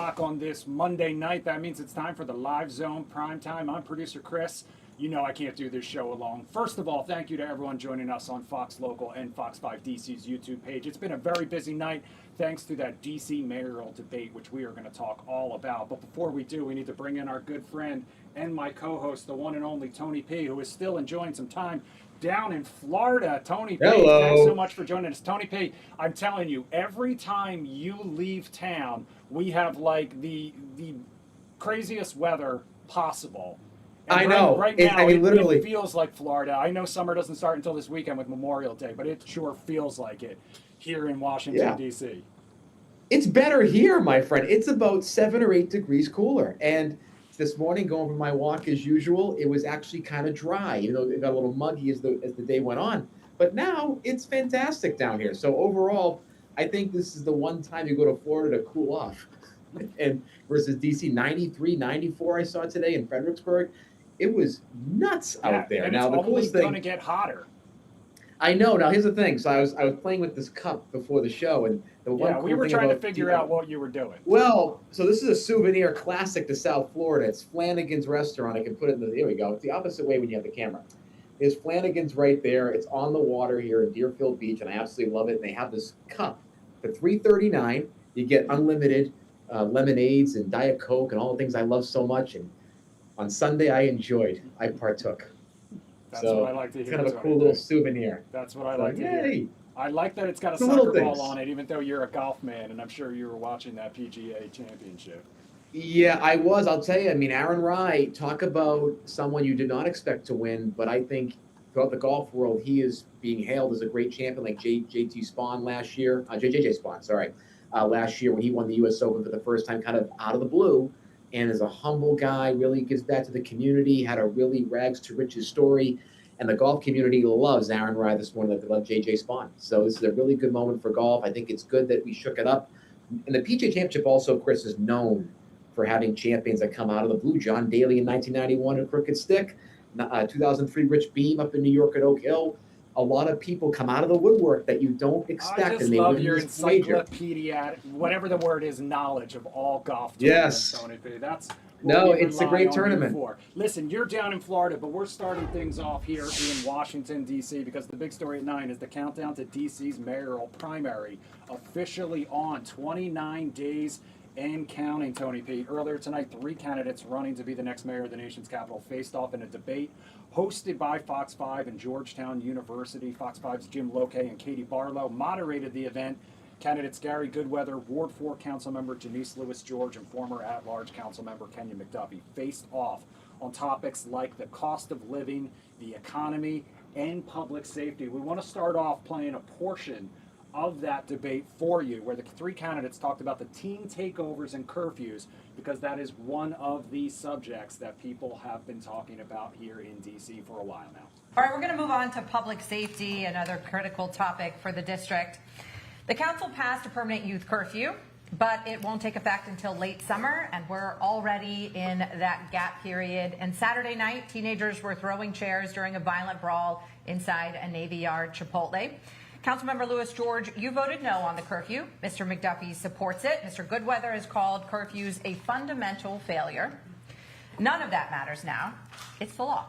o'clock on this Monday night. That means it's time for the live zone primetime. I'm producer Chris. You know I can't do this show alone. First of all, thank you to everyone joining us on Fox Local and Fox 5 DC's YouTube page. It's been a very busy night thanks to that DC mayoral debate, which we are going to talk all about. But before we do, we need to bring in our good friend and my co-host, the one and only Tony P., who is still enjoying some time down in Florida. Tony P., hello. Thanks so much for joining us. Tony P., I'm telling you, every time you leave town, we have like the craziest weather possible. And I know. Right now, I mean, literally. It feels like Florida. I know summer doesn't start until this weekend with Memorial Day, but it sure feels like it here in Washington, D.C. It's better here, my friend. It's about 7 or 8 degrees cooler. And this morning, going for my walk as usual, it was actually kind of dry. You know, it got a little muggy as the day went on. But now it's fantastic down here. So overall, I think this is the one time you go to Florida to cool off. And versus D.C., 93, 94 I saw today in Fredericksburg. It was nuts out there. And now it's the coolest thing, going to get hotter. I know. Now here's the thing. So I was playing with this cup before the show, and the one cool we were thing trying about, to figure out what you were doing. Well, so this is a souvenir classic to South Florida. It's Flanagan's Restaurant. I can put it in the. Here we go. It's the opposite way when you have the camera. There's Flanagan's right there. It's on the water here in Deerfield Beach, and I absolutely love it. And they have this cup for $3.39. You get unlimited lemonades and Diet Coke and all the things I love so much. And on Sunday, I partook. That's so what I like to hear. It's kind of a cool little souvenir. That's what I like to hear. I like that it's got a the little soccer ball things. on it, even though you're a golf man, and I'm sure you were watching that PGA championship. Yeah, I was. I'll tell you, I mean, Aaron Rai, talk about someone you did not expect to win, but I think throughout the golf world, he is being hailed as a great champion, like JT Spawn last year, JJ Spawn, sorry, last year when he won the U.S. Open for the first time, kind of out of the blue. And is a humble guy, really gives back to the community, had a really rags to riches story. And the golf community loves Aaron Rai this morning, like they love JJ Spawn. So this is a really good moment for golf. I think it's good that we shook it up. And the PGA Championship also, Chris, is known for having champions that come out of the blue. John Daly in 1991 at Crooked Stick, 2003 Rich Beam up in New York at Oak Hill. A lot of people come out of the woodwork that you don't expect. I just and they love win your this wager. encyclopedic, whatever the word is, knowledge of all golf Yes. tournaments, Tony P. That's No, what we it's a rely great on tournament. you for. Listen, you're down in Florida, but we're starting things off here in Washington, D.C., because the big story at 9 is the countdown to D.C.'s mayoral primary officially on 29 days and counting, Tony P. Earlier tonight, 3 candidates running to be the next mayor of the nation's capital faced off in a debate hosted by Fox 5 and Georgetown University. Fox 5's Jim Lokay and Katie Barlow moderated the event. Candidates Gary Goodweather, Ward 4 Councilmember Janice Lewis-George, and former at-large Councilmember Kenya McDuffie faced off on topics like the cost of living, the economy, and public safety. We want to start off playing a portion of that debate for you, where the 3 candidates talked about the teen takeovers and curfews, because that is one of the subjects that people have been talking about here in D.C. for a while now. All right, we're going to move on to public safety, another critical topic for the district. The council passed a permanent youth curfew, but it won't take effect until late summer, and we're already in that gap period. And Saturday night, teenagers were throwing chairs during a violent brawl inside a Navy Yard Chipotle. Councilmember Lewis-George, you voted no on the curfew. Mr. McDuffie supports it. Mr. Goodweather has called curfews a fundamental failure. None of that matters now. It's the law.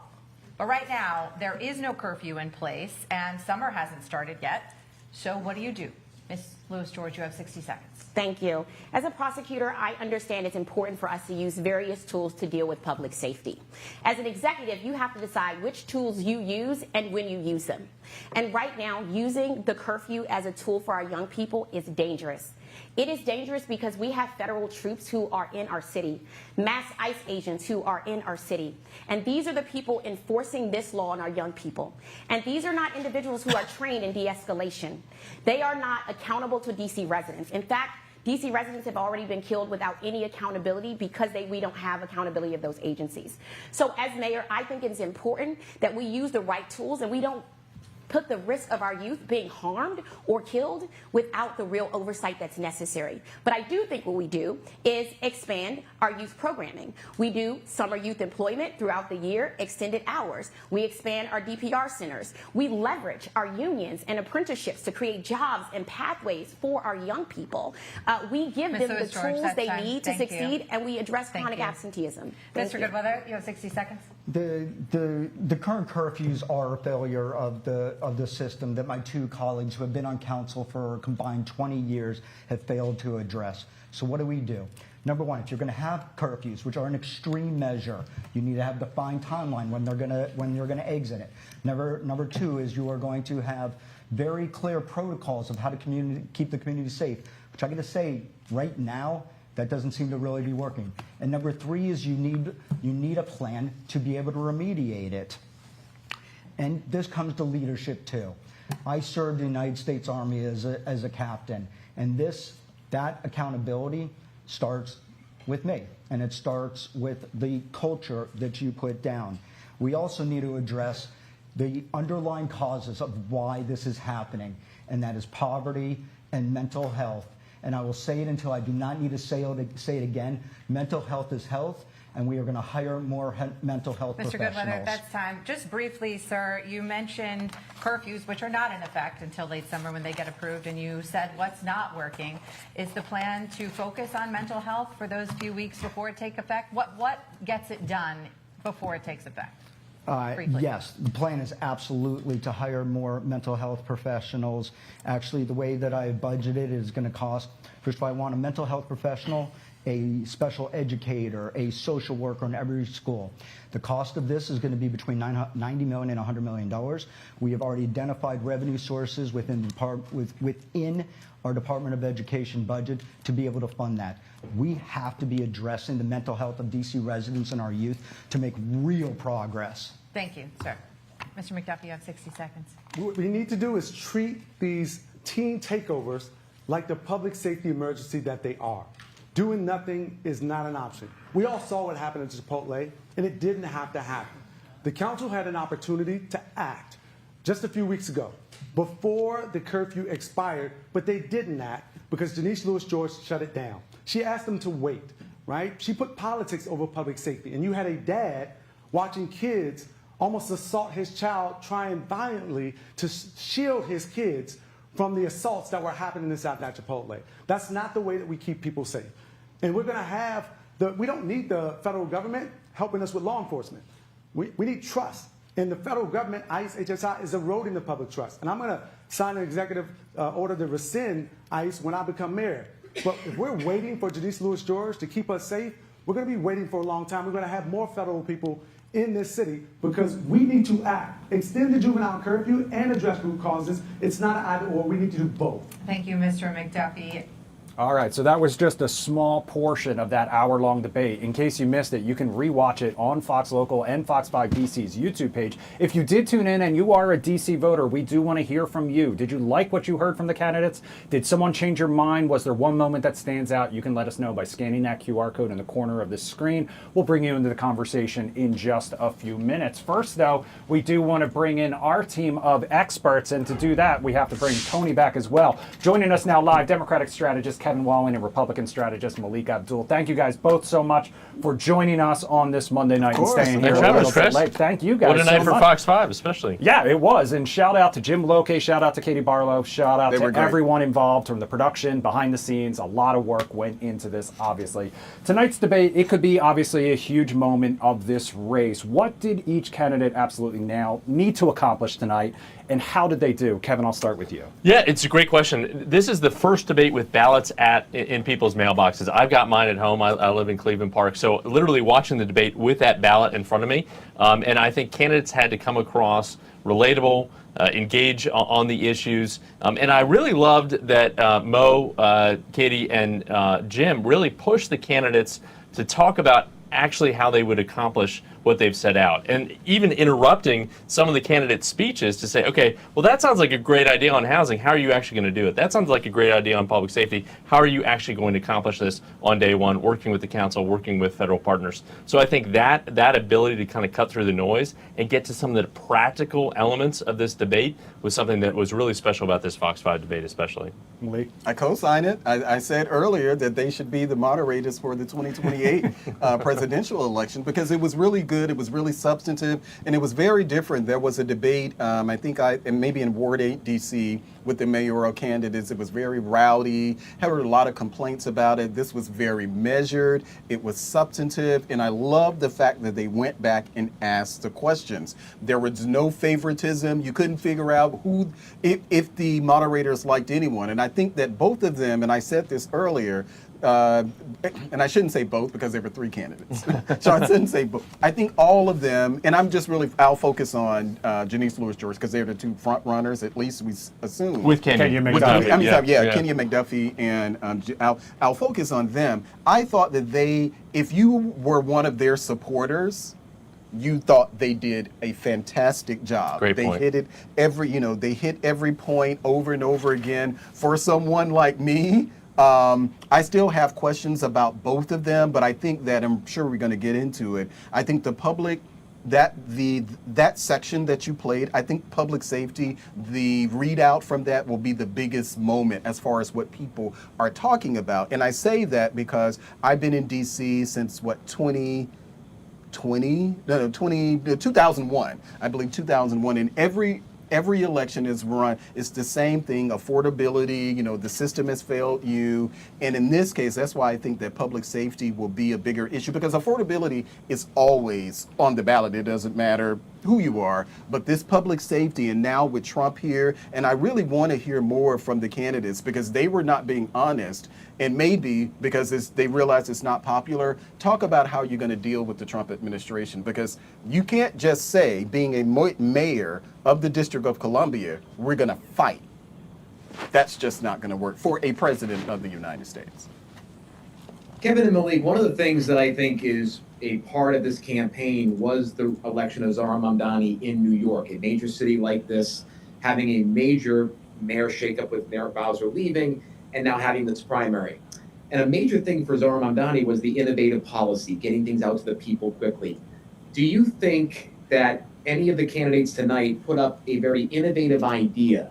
But right now, there is no curfew in place, and summer hasn't started yet. So what do you do? Ms. Lewis-George, you have 60 seconds. Thank you. As a prosecutor, I understand it's important for us to use various tools to deal with public safety. As an executive, you have to decide which tools you use and when you use them. And right now, using the curfew as a tool for our young people is dangerous. It is dangerous because we have federal troops who are in our city, mass ICE agents who are in our city. And these are the people enforcing this law on our young people. And these are not individuals who are trained in de-escalation. They are not accountable to D.C. residents. In fact, D.C. residents have already been killed without any accountability because we don't have accountability of those agencies. So as mayor, I think it is important that we use the right tools and we don't put the risk of our youth being harmed or killed without the real oversight that's necessary. But I do think what we do is expand our youth programming. We do summer youth employment throughout the year, extended hours. We expand our DPR centers. We leverage our unions and apprenticeships to create jobs and pathways for our young people. We give them the tools they need to succeed, and we address chronic absenteeism. Mr. Goodweather, you have 60 seconds. The current curfews are a failure of the system that my two colleagues who have been on council for a combined 20 years have failed to address. So what do? Number one, if you're going to have curfews, which are an extreme measure, you need to have a defined timeline when you're going to exit it. Number two is you are going to have very clear protocols of how to keep the community safe, which I got to say right now, that doesn't seem to really be working. And number three is you need a plan to be able to remediate it. And this comes to leadership too. I served in the United States Army as a captain, and that accountability starts with me, and it starts with the culture that you put down. We also need to address the underlying causes of why this is happening, and that is poverty and mental health. And I will say it until I do not need to say it again. Mental health is health, and we are going to hire more mental health professionals. Mr. Goodweather, that's time. Just briefly, sir, you mentioned curfews, which are not in effect until late summer when they get approved, and you said what's not working. Is the plan to focus on mental health for those few weeks before it takes effect? What gets it done before it takes effect? Yes, the plan is absolutely to hire more mental health professionals. Actually, the way that I budgeted is going to cost, first of all, I want a mental health professional, a special educator, a social worker in every school. The cost of this is going to be between $90 million and $100 million. We have already identified revenue sources within our Department of Education budget to be able to fund that. We have to be addressing the mental health of DC residents and our youth to make real progress. Thank you, sir. Mr. McDuffie, you have 60 seconds. What we need to do is treat these teen takeovers like the public safety emergency that they are. Doing nothing is not an option. We all saw what happened at Chipotle, and it didn't have to happen. The council had an opportunity to act just a few weeks ago, before the curfew expired, but they didn't act because Denise Lewis-George shut it down. She asked them to wait, right? She put politics over public safety, and you had a dad watching kids almost assault his child, trying violently to shield his kids from the assaults that were happening inside that Chipotle. That's not the way that we keep people safe. And we're going to have we don't need the federal government helping us with law enforcement. We need trust. And the federal government, ICE, HSI, is eroding the public trust. And I'm going to sign an executive order to rescind ICE when I become mayor. But if we're waiting for Denise Lewis-George to keep us safe, we're going to be waiting for a long time. We're going to have more federal people in this city because we need to act. Extend the juvenile curfew and address root causes. It's not an either or. We need to do both. Thank you, Mr. McDuffie. All right, so that was just a small portion of that hour-long debate. In case you missed it, you can rewatch it on Fox Local and Fox 5 DC's YouTube page. If you did tune in and you are a DC voter, we do want to hear from you. Did you like what you heard from the candidates? Did someone change your mind? Was there one moment that stands out? You can let us know by scanning that QR code in the corner of the screen. We'll bring you into the conversation in just a few minutes. First, though, we do want to bring in our team of experts, and to do that, we have to bring Tony back as well. Joining us now live, Democratic strategist Kevin Wallen and Republican strategist Malik Abdul. Thank you guys both so much for joining us on this Monday night and staying here a little bit late. Thank you guys. What a night for Fox 5, especially. Yeah, it was. And shout out to Jim Loke, shout out to Katie Barlow, shout out to everyone involved from the production, behind the scenes. A lot of work went into this, obviously. Tonight's debate, it could be obviously a huge moment of this race. What did each candidate absolutely now need to accomplish tonight, and how did they do? Kevin, I'll start with you. Yeah, it's a great question. This is the first debate with ballots in people's mailboxes. I've got mine at home. I live in Cleveland Park, so literally watching the debate with that ballot in front of me. And I think candidates had to come across relatable, engage on the issues. And I really loved that Mo, Katie, and Jim really pushed the candidates to talk about actually how they would accomplish what they've set out. And even interrupting some of the candidates' speeches to say, okay, well, that sounds like a great idea on housing. How are you actually going to do it? That sounds like a great idea on public safety. How are you actually going to accomplish this on day one, working with the council, working with federal partners? So I think that ability to kind of cut through the noise and get to some of the practical elements of this debate was something that was really special about this Fox 5 debate especially. I co-sign it. I said earlier that they should be the moderators for the 2028 presidential election because it was really good, it was really substantive, and it was very different. There was a debate, I think maybe in Ward 8 DC with the mayoral candidates. It was very rowdy, heard a lot of complaints about it. This was very measured, it was substantive, and I love the fact that they went back and asked the questions. There was no favoritism. You couldn't figure out who, if the moderators liked anyone. And I think that both of them, and I said this earlier, and I shouldn't say both because there were 3 candidates. So I shouldn't say both. I think all of them, and I'll focus on Janice Lewis-George because they're the 2 front runners, at least we assume. With Kenya McDuffie. Kenya McDuffie, and I'll focus on them. I thought that if you were one of their supporters, you thought they did a fantastic job. Great point. They hit every point over and over again. For someone like me, I still have questions about both of them, but I think that I'm sure we're going to get into it. I think the public, that section that you played, I think public safety, the readout from that will be the biggest moment as far as what people are talking about. And I say that because I've been in DC since 2001, I believe 2001, and every election is run, it's the same thing, affordability, the system has failed you. And in this case, that's why I think that public safety will be a bigger issue because affordability is always on the ballot. It doesn't matter who you are, but this public safety, and now with Trump here, and I really want to hear more from the candidates because they were not being honest, and maybe because they realize it's not popular. Talk about how you're going to deal with the Trump administration, because you can't just say, being a mayor of the District of Columbia, we're going to fight. That's just not going to work for a president of the United States. Kevin and Malik, one of the things that I think is a part of this campaign was the election of Zohran Mamdani in New York, a major city like this, having a major mayor shakeup with Mayor Bowser leaving, and now having this primary. And a major thing for Zohran Mamdani was the innovative policy, getting things out to the people quickly. Do you think that any of the candidates tonight put up a very innovative idea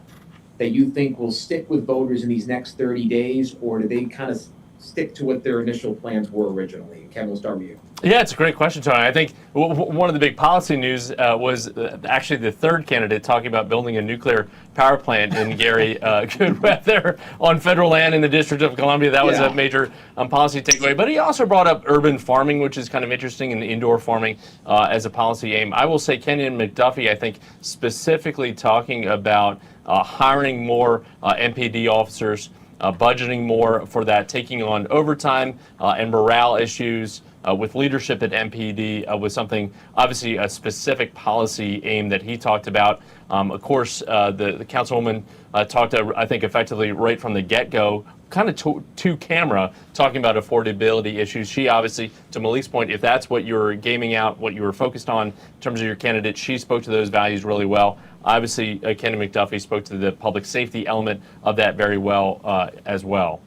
that you think will stick with voters in these next 30 days, or do they kind of stick to what their initial plans were originally? Kevin, we'll start with you. Yeah, it's a great question, Tony. I think one of the big policy news was actually the third candidate talking about building a nuclear power plant in Gary Goodweather on federal land in the District of Columbia. That was a major policy takeaway. But he also brought up urban farming, which is kind of interesting, and indoor farming as a policy aim. I will say Kenya McDuffie, I think, specifically talking about hiring more MPD officers, budgeting more for that, taking on overtime and morale issues with leadership at MPD was something, obviously a specific policy aim that he talked about. Of course, the councilwoman talked, I think, effectively right from the get-go, kind of to camera, talking about affordability issues. She obviously, to Malik's point, if that's what you're gaming out, what you were focused on in terms of your candidate, she spoke to those values really well. Obviously, Kenya McDuffie spoke to the public safety element of that very well as well.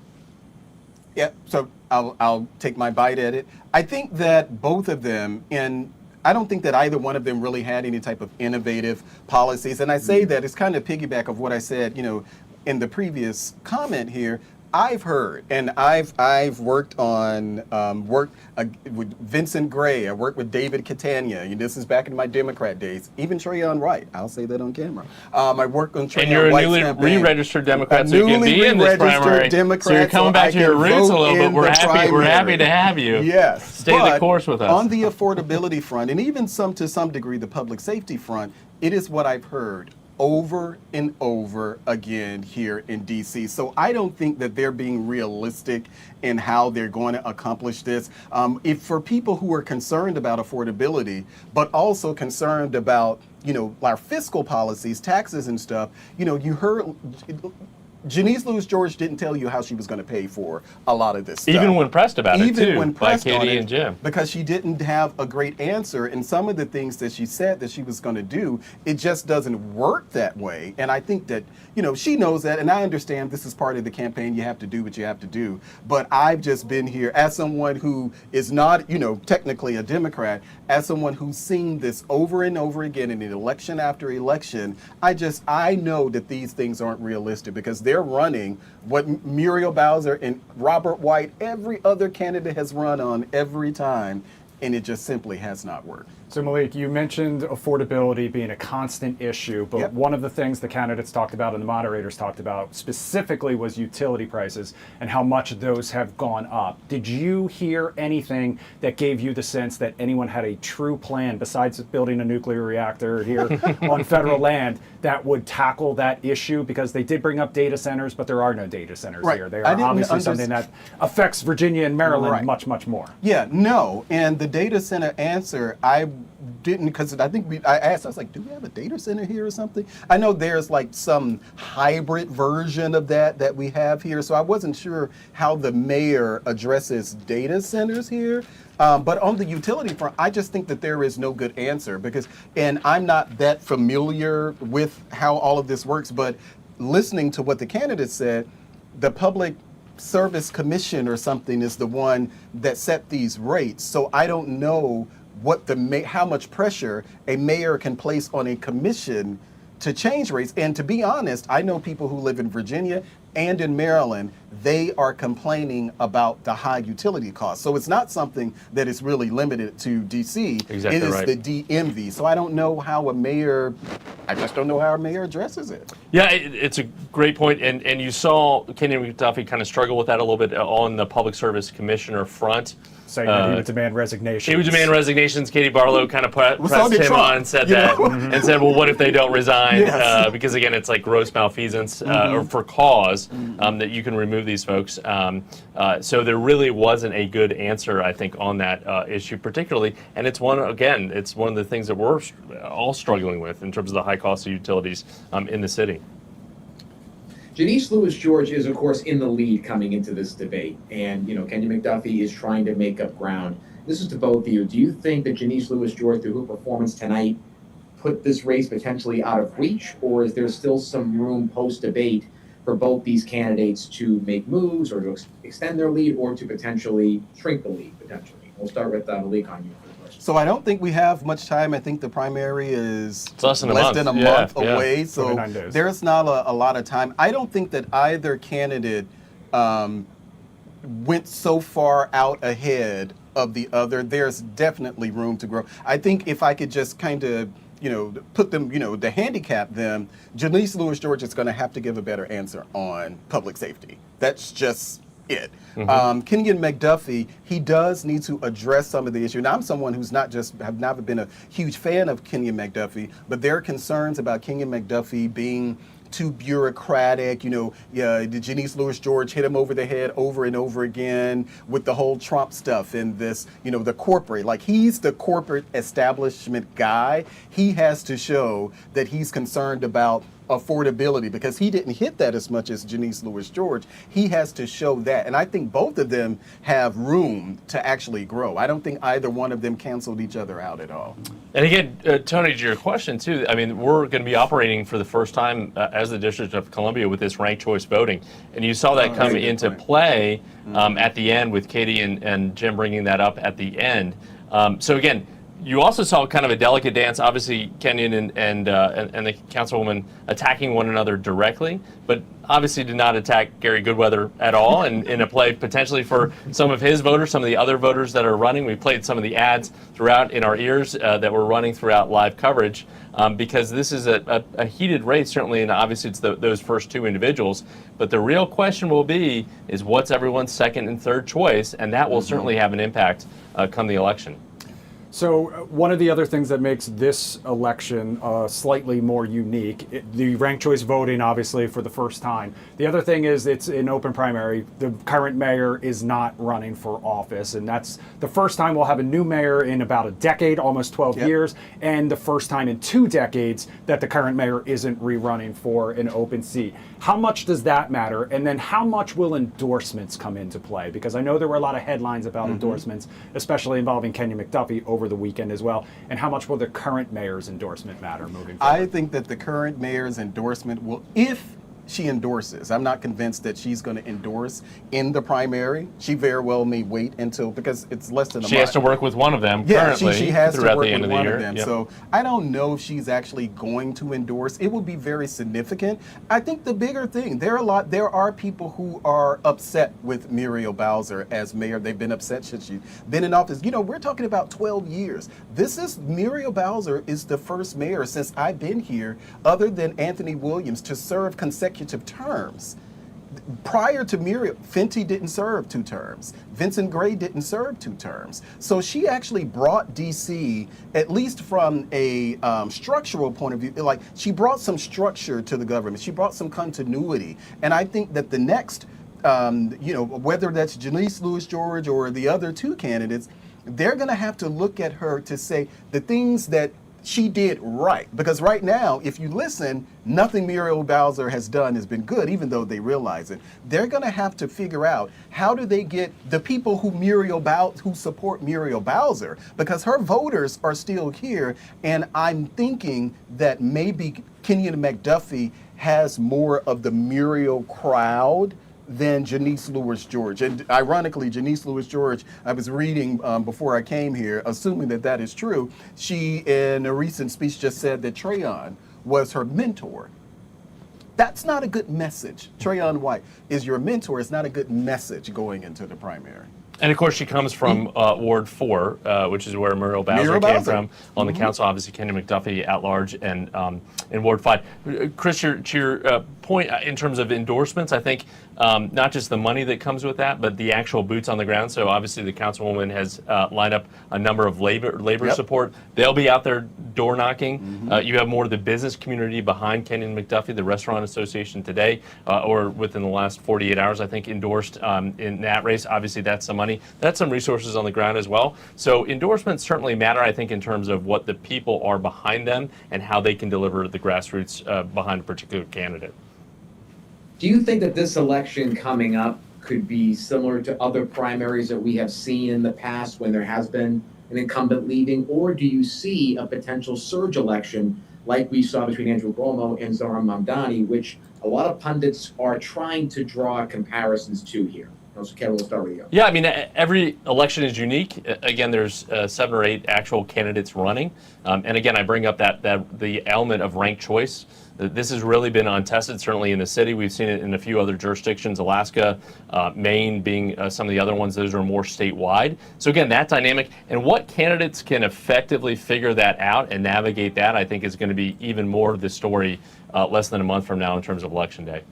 Yeah, so I'll take my bite at it. I think that both of them, and I don't think that either one of them really had any type of innovative policies. And I say that it's kind of piggyback of what I said, in the previous comment here. I've heard, and I've worked on with Vincent Gray. I worked with David Catania. This is back in my Democrat days. Even Trayon White. I'll say that on camera. I worked on Trayon White's campaign. And you're a newly re-registered Democrat, so you can be in this primary. Democrat, so you're coming back to your roots a little bit. We're happy to have you. Yes. Stay the course with us. On the affordability front, and even to some degree the public safety front, it is what I've heard over and over again here in DC. So I don't think that they're being realistic in how they're going to accomplish this. If for people who are concerned about affordability, but also concerned about, our fiscal policies, taxes and stuff, you heard Janice Lewis-George didn't tell you how she was going to pay for a lot of this stuff. Even when pressed about it, too, when by pressed on Katie it, and Jim. because she didn't have a great answer, and some of the things that she said that she was going to do, it just doesn't work that way. And I think that, you know, she knows that, and I understand this is part of the campaign. You have to do what you have to do. But I've just been here as someone who is not, you know, technically a Democrat, as someone who's seen this over and over again in election after election. I know that these things aren't realistic because they're running what Muriel Bowser and Robert White, every other candidate has run on every time, and it just simply has not worked. So Malik, you mentioned affordability being a constant issue, but Yep. one of the things the candidates talked about and the moderators talked about specifically was utility prices and how much those have gone up. Did you hear anything that gave you the sense that anyone had a true plan besides building a nuclear reactor here on federal land that would tackle that issue? Because they did bring up data centers, but there are no data centers Right. here. They I are didn't obviously something that affects Virginia and Maryland Right. much, much more. Yeah, no. And the data center answer, I didn't, because I think I asked, I was like, do we have a data center here or something? I know there's like some hybrid version of that we have here. So I wasn't sure how the mayor addresses data centers here. But on the utility front, I just think that there is no good answer because, and I'm not that familiar with how all of this works, but listening to what the candidate said, the Public Service Commission or something is the one that set these rates. So I don't know what how much pressure a mayor can place on a commission to change rates. And to be honest, I know people who live in Virginia and in Maryland, they are complaining about the high utility costs. So it's not something that is really limited to DC. Exactly it is right. the DMV. So I don't know how I just don't know how a mayor addresses it. Yeah, it's a great point. And you saw Kenyon McDuffie kind of struggle with that a little bit on the Public Service Commissioner front. Saying that he would demand resignation. He would demand resignations. Katie Barlow kind of pressed Donald him Trump, on and said you that, know? and said, well, what if they don't resign? Yes. Because again, it's like gross malfeasance or for cause that you can remove these folks. So there really wasn't a good answer, I think, on that issue particularly. And it's one of the things that we're all struggling with in terms of the high cost of utilities in the city. Janice Lewis-George is, of course, in the lead coming into this debate. And, you know, Kenyon McDuffie is trying to make up ground. This is to both of you. Do you think that Janice Lewis-George, through her performance tonight, put this race potentially out of reach? Or is there still some room post-debate for both these candidates to make moves or to extend their lead or to potentially shrink the lead, potentially? We'll start with Malik on you for the question. So I don't think we have much time. I think the primary is less than a month. month Yeah. away. So 29 days. there's not a lot of time. I don't think that either candidate went so far out ahead of the other. There's definitely room to grow. I think if I could just kind of, you know, put them, you know, to handicap them, Janice Lewis-George is going to have to give a better answer on public safety. That's just it. Kenyon McDuffie, he does need to address some of the issue. Now, I'm someone who's have never been a huge fan of Kenyon McDuffie, but there are concerns about Kenyon McDuffie being too bureaucratic. You know, did Janice Lewis-George hit him over the head over and over again with the whole Trump stuff and this, you know, the corporate, like he's the corporate establishment guy. He has to show that he's concerned about affordability because he didn't hit that as much as Janice Lewis-George. He has to show that. And I think both of them have room to actually grow. I don't think either one of them canceled each other out at all. And again, Tony, to your question too, I mean, we're going to be operating for the first time as the District of Columbia with this ranked choice voting. And you saw that come into play at the end with Katie and Jim bringing that up at the end. So again, you also saw kind of a delicate dance, obviously Kenyon and the councilwoman attacking one another directly, but obviously did not attack Gary Goodweather at all, and in a play potentially for some of his voters, some of the other voters that are running. We played some of the ads throughout in our ears that were running throughout live coverage because this is a heated race, certainly, and obviously it's those first two individuals. But the real question will be is what's everyone's second and third choice, and that will certainly have an impact come the election. So one of the other things that makes this election slightly more unique, the ranked choice voting, obviously, for the first time. The other thing is it's an open primary. The current mayor is not running for office, and that's the first time we'll have a new mayor in about a decade, almost 12 years, and the first time in 2 decades that the current mayor isn't rerunning for an open seat. How much does that matter? And then how much will endorsements come into play? Because I know there were a lot of headlines about endorsements, especially involving Kenya McDuffie over the weekend as well. And how much will the current mayor's endorsement matter moving forward? I think that the current mayor's endorsement will, if she endorses. I'm not convinced that she's going to endorse in the primary. She very well may wait until, because it's less than a month. She has to work with one of them currently she has throughout to work the end with of the one year. Of them. Yep. So I don't know if she's actually going to endorse. It will be very significant. I think the bigger thing, there are people who are upset with Muriel Bowser as mayor. They've been upset since she's been in office. You know, we're talking about 12 years. Muriel Bowser is the first mayor since I've been here, other than Anthony Williams, to serve consecutive terms. Prior to Muriel, Fenty didn't serve 2 terms. Vincent Gray didn't serve 2 terms. So she actually brought DC, at least from a structural point of view, like she brought some structure to the government. She brought some continuity. And I think that the next, whether that's Janice Lewis-George or the other 2 candidates, they're going to have to look at her to say the things that she did right. Because right now, if you listen, nothing Muriel Bowser has done has been good, even though they realize it. They're going to have to figure out how do they get the people who support Muriel Bowser, because her voters are still here. And I'm thinking that maybe Kenya McDuffie has more of the Muriel crowd than Janice Lewis-George. And ironically, Janice Lewis-George, I was reading before I came here, assuming that that is true, she in a recent speech just said that Trayon was her mentor. That's not a good message. Trayon White is your mentor. It's not a good message going into the primary. And of course, she comes from Ward 4, which is where Muriel Bowser came from on the council. Obviously, Kenya McDuffie at large, and in Ward 5. Chris, to your point in terms of endorsements, I think not just the money that comes with that, but the actual boots on the ground. So obviously, the councilwoman has lined up a number of labor support. They'll be out there door knocking. You have more of the business community behind Kenya McDuffie. The Restaurant Association today, or within the last 48 hours, I think endorsed in that race. Obviously, that's some money. That's some resources on the ground as well. So endorsements certainly matter, I think, in terms of what the people are behind them and how they can deliver the grassroots behind a particular candidate. Do you think that this election coming up could be similar to other primaries that we have seen in the past when there has been an incumbent leaving, or do you see a potential surge election like we saw between Andrew Cuomo and Zohran Mamdani, which a lot of pundits are trying to draw comparisons to here? So Kevin, we'll start with you. Yeah, I mean, every election is unique. Again, there's 7 or 8 actual candidates running. And again, I bring up that the element of ranked choice. This has really been untested, certainly in the city. We've seen it in a few other jurisdictions, Alaska, Maine being some of the other ones. Those are more statewide. So again, that dynamic and what candidates can effectively figure that out and navigate that, I think is going to be even more of the story less than a month from now in terms of Election Day.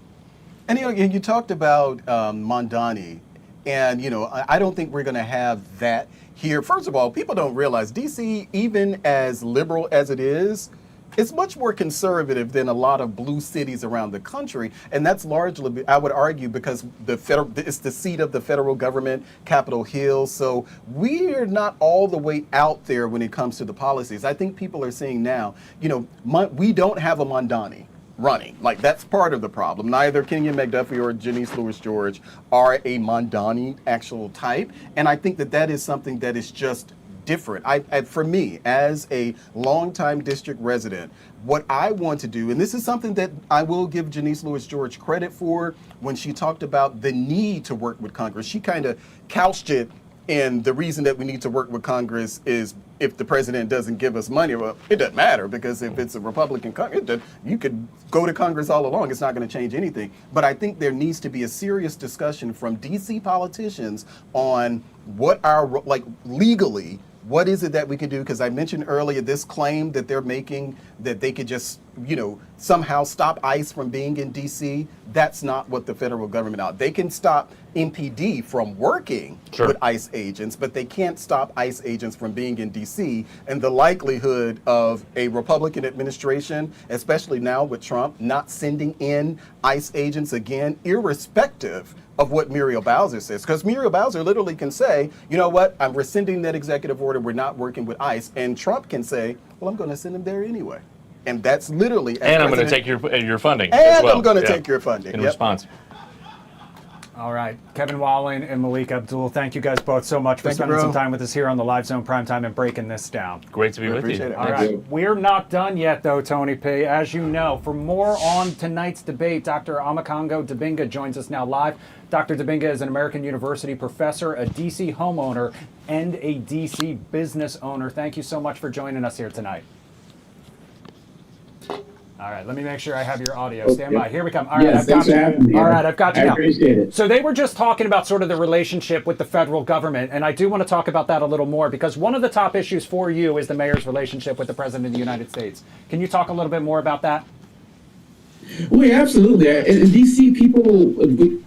And you talked about Mamdani, and I don't think we're going to have that here. First of all, people don't realize DC, even as liberal as it is, it's much more conservative than a lot of blue cities around the country, and that's largely, I would argue, because it's the seat of the federal government, Capitol Hill. So we're not all the way out there when it comes to the policies. I think people are saying now, we don't have a Mamdani running. Like, that's part of the problem. Neither Kenya McDuffie or Janice Lewis-George are a Mamdani actual type, and I think that is something that is just different. For me, as a longtime district resident, what I want to do, and this is something that I will give Janice Lewis-George credit for, when she talked about the need to work with Congress, she kind of couched it in the reason that we need to work with Congress is if the president doesn't give us money. Well, it doesn't matter, because if it's a Republican Congress, you could go to Congress all along. It's not going to change anything. But I think there needs to be a serious discussion from DC politicians on what legally, what is it that we can do? Because I mentioned earlier this claim that they're making that they could just somehow stop ICE from being in DC. That's not what the federal government out. They can stop MPD from working with ICE agents, but they can't stop ICE agents from being in DC. And the likelihood of a Republican administration, especially now with Trump, not sending in ICE agents again, irrespective of what Muriel Bowser says, because Muriel Bowser literally can say, you know what, I'm rescinding that executive order, we're not working with ICE, and Trump can say, well, I'm going to send them there anyway. And that's literally, and I'm going to take your funding and as well. I'm going to take your funding in response. All right, Kevin Walling and Malik Abdul, thank you guys both so much for spending some time with us here on the Live Zone Primetime and breaking this down. Great to be with you. All right, we're not done yet though, Tony P. As you know, for more on tonight's debate, Dr. Amakongo Dibinga joins us now live. Dr. Dibinga is an American University professor, a DC homeowner, and a DC business owner. Thank you so much for joining us here tonight. All right, let me make sure I have your audio. Stand by. Here we come. All right, yes, I've got you. All right, I've got you now. I appreciate it. So they were just talking about sort of the relationship with the federal government, and I do want to talk about that a little more because one of the top issues for you is the mayor's relationship with the President of the United States. Can you talk a little bit more about that? Well, yeah, absolutely. In DC, people,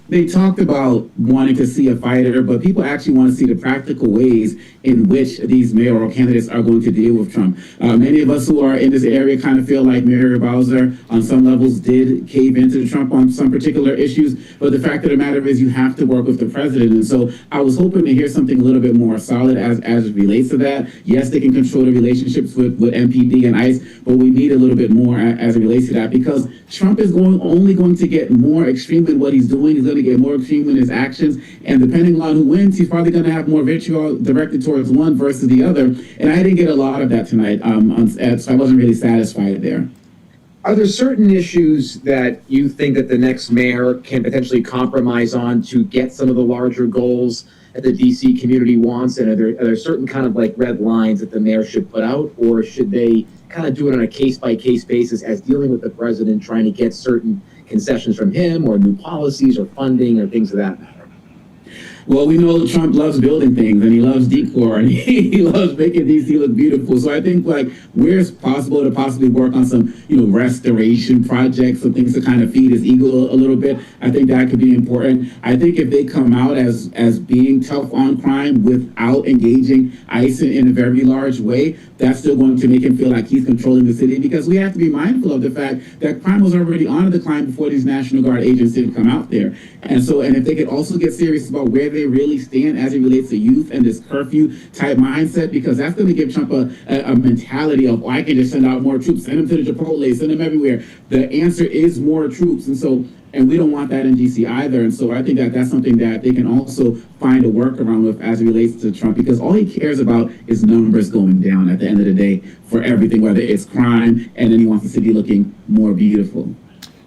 they talked about wanting to see a fighter, but people actually want to see the practical ways in which these mayoral candidates are going to deal with Trump. Many of us who are in this area kind of feel like Mayor Bowser, on some levels, did cave into Trump on some particular issues, but the fact of the matter is you have to work with the president. And so I was hoping to hear something a little bit more solid as it relates to that. Yes, they can control the relationships with MPD and ICE, but we need a little bit more as it relates to that because Trump is only going to get more extreme in what he's doing. He's going to get more extreme in his actions. And depending on who wins, he's probably going to have more vitriol directed towards one versus the other. And I didn't get a lot of that tonight, so I wasn't really satisfied there. Are there certain issues that you think that the next mayor can potentially compromise on to get some of the larger goals that the DC community wants? And are there certain kind of like red lines that the mayor should put out, or should they kind of do it on a case-by-case basis as dealing with the president, trying to get certain concessions from him or new policies or funding or things of that matter? Well, we know Trump loves building things and he loves decor and he loves making DC look beautiful. So I think like where it's possible to possibly work on some, restoration projects, some things to kind of feed his ego a little bit, I think that could be important. I think if they come out as being tough on crime without engaging ICE in a very large way, that's still going to make him feel like he's controlling the city, because we have to be mindful of the fact that crime was already on a decline before these National Guard agents didn't come out there. And if they could also get serious about where they really stand as it relates to youth and this curfew type mindset, because that's going to give Trump a mentality of, I can just send out more troops, send them to the Chipotle, send them everywhere. The answer is more troops. And we don't want that in DC either. And so I think that that's something that they can also find a workaround with as it relates to Trump, because all he cares about is numbers going down at the end of the day for everything, whether it's crime, and then he wants the city looking more beautiful.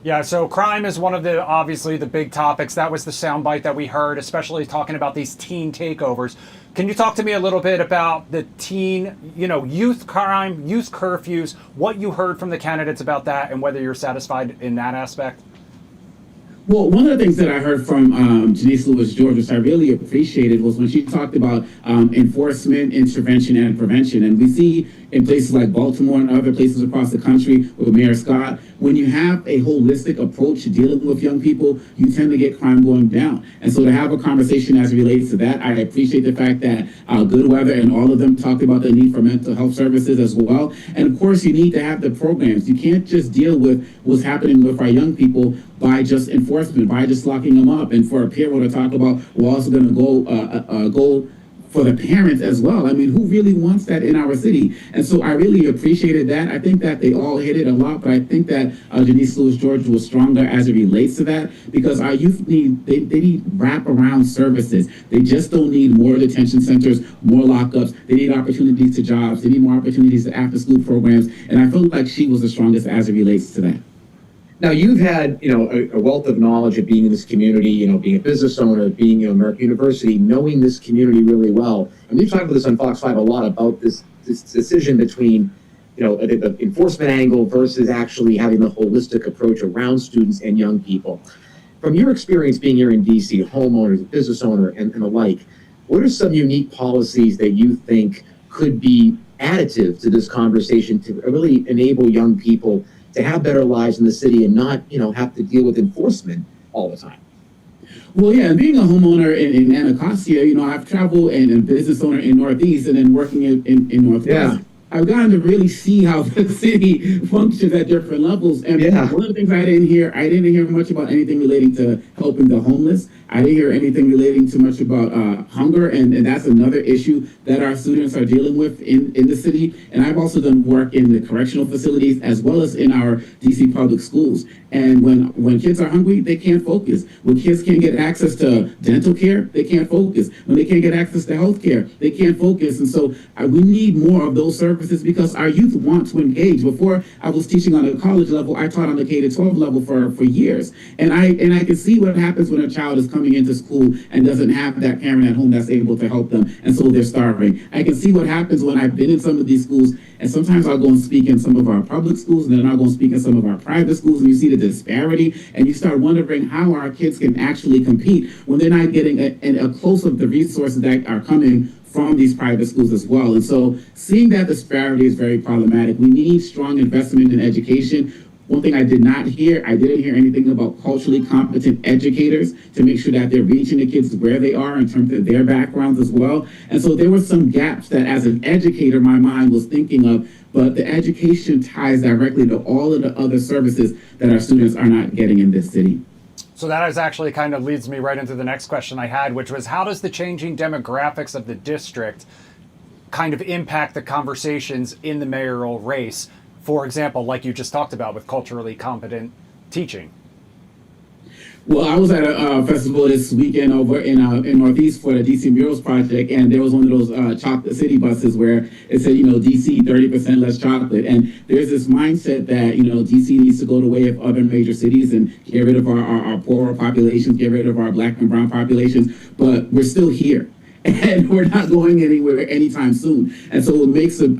Yeah, so crime is one of obviously the big topics. That was the soundbite that we heard, especially talking about these teen takeovers. Can you talk to me a little bit about the teen, youth crime, youth curfews, what you heard from the candidates about that, and whether you're satisfied in that aspect? Well, one of the things that I heard from Janice Lewis-George, which I really appreciated, was when she talked about enforcement, intervention, and prevention. And we see in places like Baltimore and other places across the country with Mayor Scott, when you have a holistic approach to dealing with young people, you tend to get crime going down. And so to have a conversation as it relates to that, I appreciate the fact that Goodweather and all of them talked about the need for mental health services as well. And of course, you need to have the programs. You can't just deal with what's happening with our young people by just enforcement, by just locking them up. And for a period to talk about, we're also going to go for the parents as well. I mean, who really wants that in our city? And so I really appreciated that. I think that they all hit it a lot, but I think that Janice Lewis-George was stronger as it relates to that, because our youth need wraparound services. They just don't need more detention centers, more lockups. They need opportunities to jobs. They need more opportunities to after-school programs. And I felt like she was the strongest as it relates to that. Now, you've had, a wealth of knowledge of being in this community, being a business owner, being at American University, knowing this community really well. And we've talked about this on Fox 5 a lot about this decision between, the enforcement angle versus actually having the holistic approach around students and young people. From your experience being here in DC, homeowners, business owner, and the like, what are some unique policies that you think could be additive to this conversation to really enable young people to have better lives in the city and not, have to deal with enforcement all the time. Well, yeah, and being a homeowner in Anacostia, I've traveled and a business owner in Northeast and then working in Northwest. Yeah. I've gotten to really see how the city functions at different levels. And one of the things I didn't hear much about anything relating to helping the homeless. I didn't hear anything relating too much about hunger, and that's another issue that our students are dealing with in the city. And I've also done work in the correctional facilities as well as in our DC public schools. And when kids are hungry, they can't focus. When kids can't get access to dental care, they can't focus. When they can't get access to health care, they can't focus. And so we need more of those services because our youth want to engage. Before I was teaching on the college level, I taught on the K-12 level for years. And I can see what happens when a child is coming into school and doesn't have that parent at home that's able to help them. And so they're starving. I can see what happens when I've been in some of these schools, and sometimes I'll go and speak in some of our public schools, and then I'll go and speak in some of our private schools, and you see the disparity, and you start wondering how our kids can actually compete when they're not getting a close of the resources that are coming from these private schools as well. And so seeing that disparity is very problematic. We need strong investment in education. One thing I didn't hear anything about culturally competent educators to make sure that they're reaching the kids where they are in terms of their backgrounds as well. And so there were some gaps that as an educator, my mind was thinking of, but the education ties directly to all of the other services that our students are not getting in this city. So that is actually kind of leads me right into the next question I had, which was how does the changing demographics of the district kind of impact the conversations in the mayoral race? For example, like you just talked about with culturally competent teaching. Well, I was at a festival this weekend over in Northeast for the DC Murals Project, and there was one of those chocolate city buses where it said, DC 30% less chocolate. And there's this mindset that, DC needs to go the way of other major cities and get rid of our poorer populations, get rid of our Black and brown populations, but we're still here. And we're not going anywhere anytime soon. And so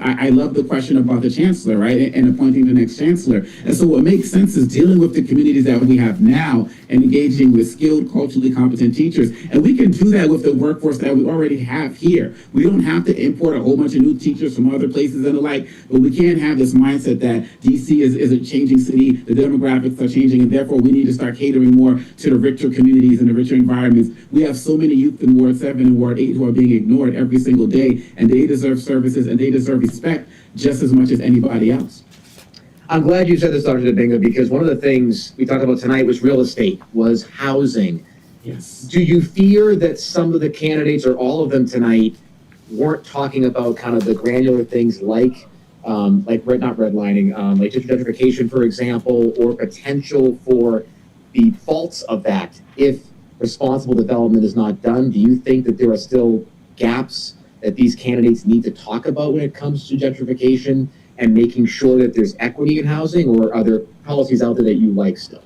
I love the question about the chancellor, right? And appointing the next chancellor. And so what makes sense is dealing with the communities that we have now and engaging with skilled, culturally competent teachers. And we can do that with the workforce that we already have here. We don't have to import a whole bunch of new teachers from other places and the like, but we can't have this mindset that DC is a changing city, the demographics are changing, and therefore we need to start catering more to the richer communities and the richer environments. We have so many youth in Ward 7 and Ward 8 who are being ignored every single day, and they deserve services and they deserve respect just as much as anybody else. I'm glad you said this, Dr. Debinga, because one of the things we talked about tonight was real estate, was housing. Yes. Do you fear that some of the candidates or all of them tonight weren't talking about kind of the granular things like not redlining, like gentrification, for example, or potential for the faults of that if responsible development is not done? Do you think that there are still gaps that these candidates need to talk about when it comes to gentrification and making sure that there's equity in housing, or are there policies out there that you like still?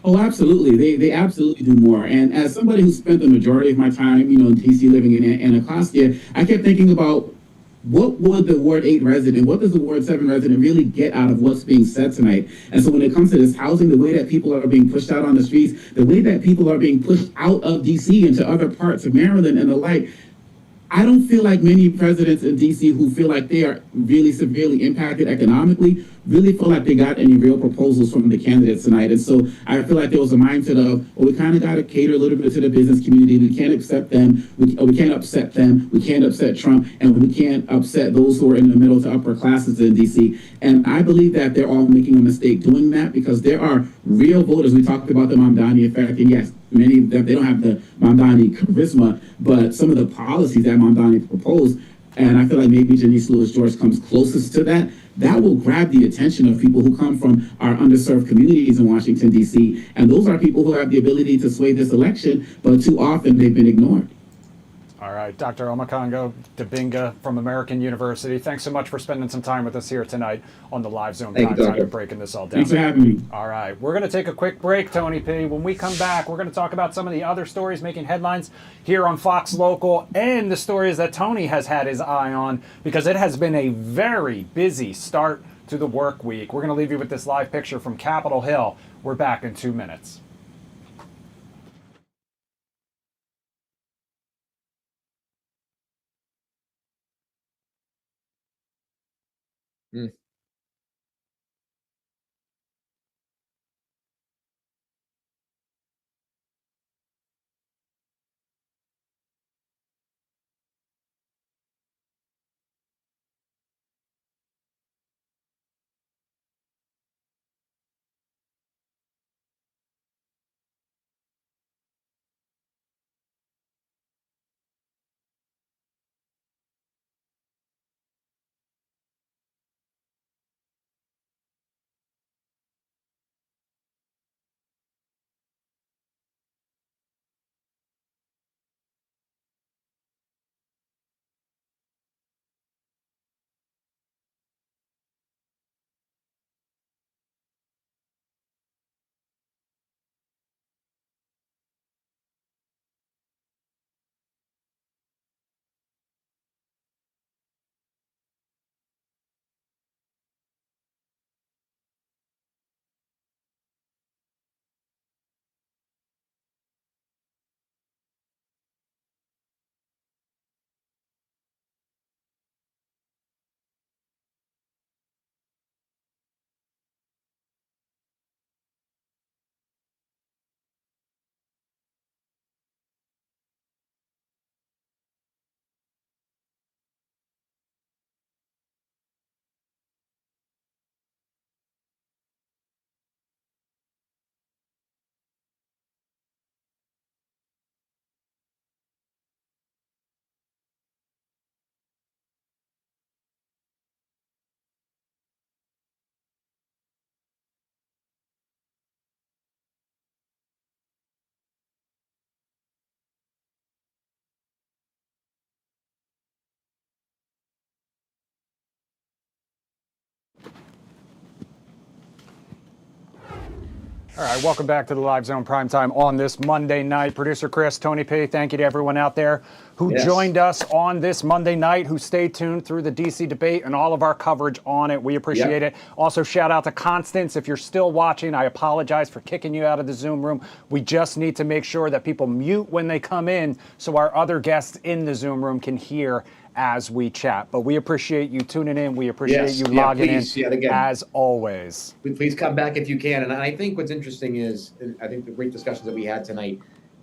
Oh, absolutely. They absolutely do more. And as somebody who spent the majority of my time, in DC living in Anacostia, I kept thinking about what would the Ward 8 resident, what does the Ward 7 resident really get out of what's being said tonight? And so when it comes to this housing, the way that people are being pushed out on the streets, the way that people are being pushed out of DC into other parts of Maryland and the like, I don't feel like many residents in DC who feel like they are really severely impacted economically really feel like they got any real proposals from the candidates tonight. And so I feel like there was a mindset of, well, we kind of got to cater a little bit to the business community. We can't accept them. We can't upset them. We can't upset Trump. And we can't upset those who are in the middle to upper classes in DC. And I believe that they're all making a mistake doing that because there are real voters. We talked about the Mamdani effect. And yes, many of them, they don't have the Mamdani charisma, but some of the policies that Mamdani proposed, and I feel like maybe Janice Lewis-George comes closest to that, that will grab the attention of people who come from our underserved communities in Washington, D.C. And those are people who have the ability to sway this election, but too often they've been ignored. All right, Dr. Omokongo Debinga from American University. Thanks so much for spending some time with us here tonight on the Live Zone Prime Time and breaking this all down. Thanks for having me. All right, we're going to take a quick break, Tony P. When we come back, we're going to talk about some of the other stories making headlines here on Fox Local and the stories that Tony has had his eye on because it has been a very busy start to the work week. We're going to leave you with this live picture from Capitol Hill. We're back in 2 minutes. Mm. All right, welcome back to the Live Zone Primetime on this Monday night. Producer Chris, Tony P, thank you to everyone out there who joined us on this Monday night, who stayed tuned through the D.C. debate and all of our coverage on it. We appreciate it. Also, shout out to Constance. If you're still watching, I apologize for kicking you out of the Zoom room. We just need to make sure that people mute when they come in so our other guests in the Zoom room can hear as we chat. But we appreciate you tuning in. We appreciate you logging in as always. Please come back if you can. And I think what's interesting is, I think the great discussions that we had tonight,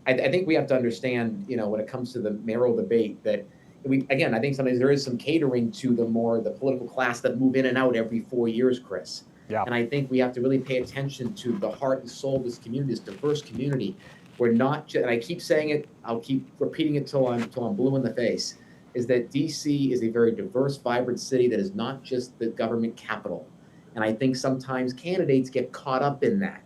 I think we have to understand, when it comes to the mayoral debate, that I think sometimes there is some catering to the political class that move in and out every 4 years, Chris. Yeah. And I think we have to really pay attention to the heart and soul of this community, this diverse community. We're not just, and I keep saying it, I'll keep repeating it till I'm blue in the face, is that DC is a very diverse, vibrant city that is not just the government capital. And I think sometimes candidates get caught up in that,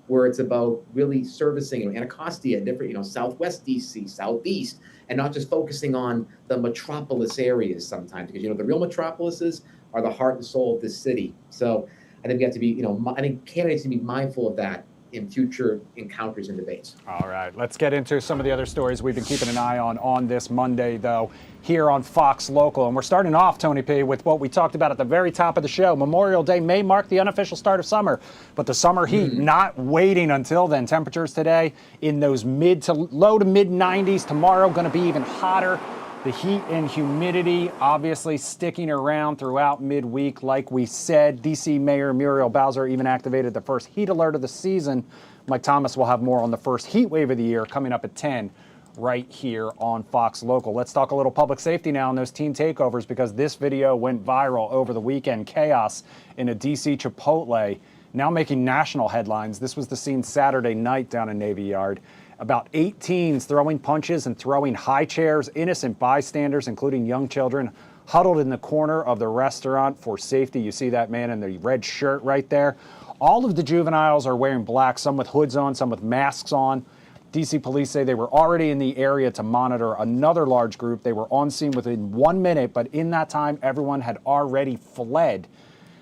where it's about really servicing Anacostia, different, Southwest DC, Southeast, and not just focusing on the metropolis areas sometimes, because, the real metropolises are the heart and soul of this city. So I think we have to be, I think candidates need to be mindful of that in future encounters and debates. All right, let's get into some of the other stories we've been keeping an eye on this Monday, though, here on Fox Local. And we're starting off, Tony P, with what we talked about at the very top of the show. Memorial Day may mark the unofficial start of summer, but the summer heat not waiting until then. Temperatures today in those low to mid 90s. Tomorrow going to be even hotter. The heat and humidity obviously sticking around throughout midweek. Like we said, D.C. Mayor Muriel Bowser even activated the first heat alert of the season. Mike Thomas will have more on the first heat wave of the year coming up at 10 right here on Fox Local. Let's talk a little public safety now on those teen takeovers, because this video went viral over the weekend. Chaos in a D.C. Chipotle, now making national headlines. This was the scene Saturday night down in Navy Yard. About 8 teens throwing punches and throwing high chairs, innocent bystanders, including young children, huddled in the corner of the restaurant for safety. You see that man in the red shirt right there. All of the juveniles are wearing black, some with hoods on, some with masks on. DC police say they were already in the area to monitor another large group. They were on scene within 1 minute, but in that time, everyone had already fled.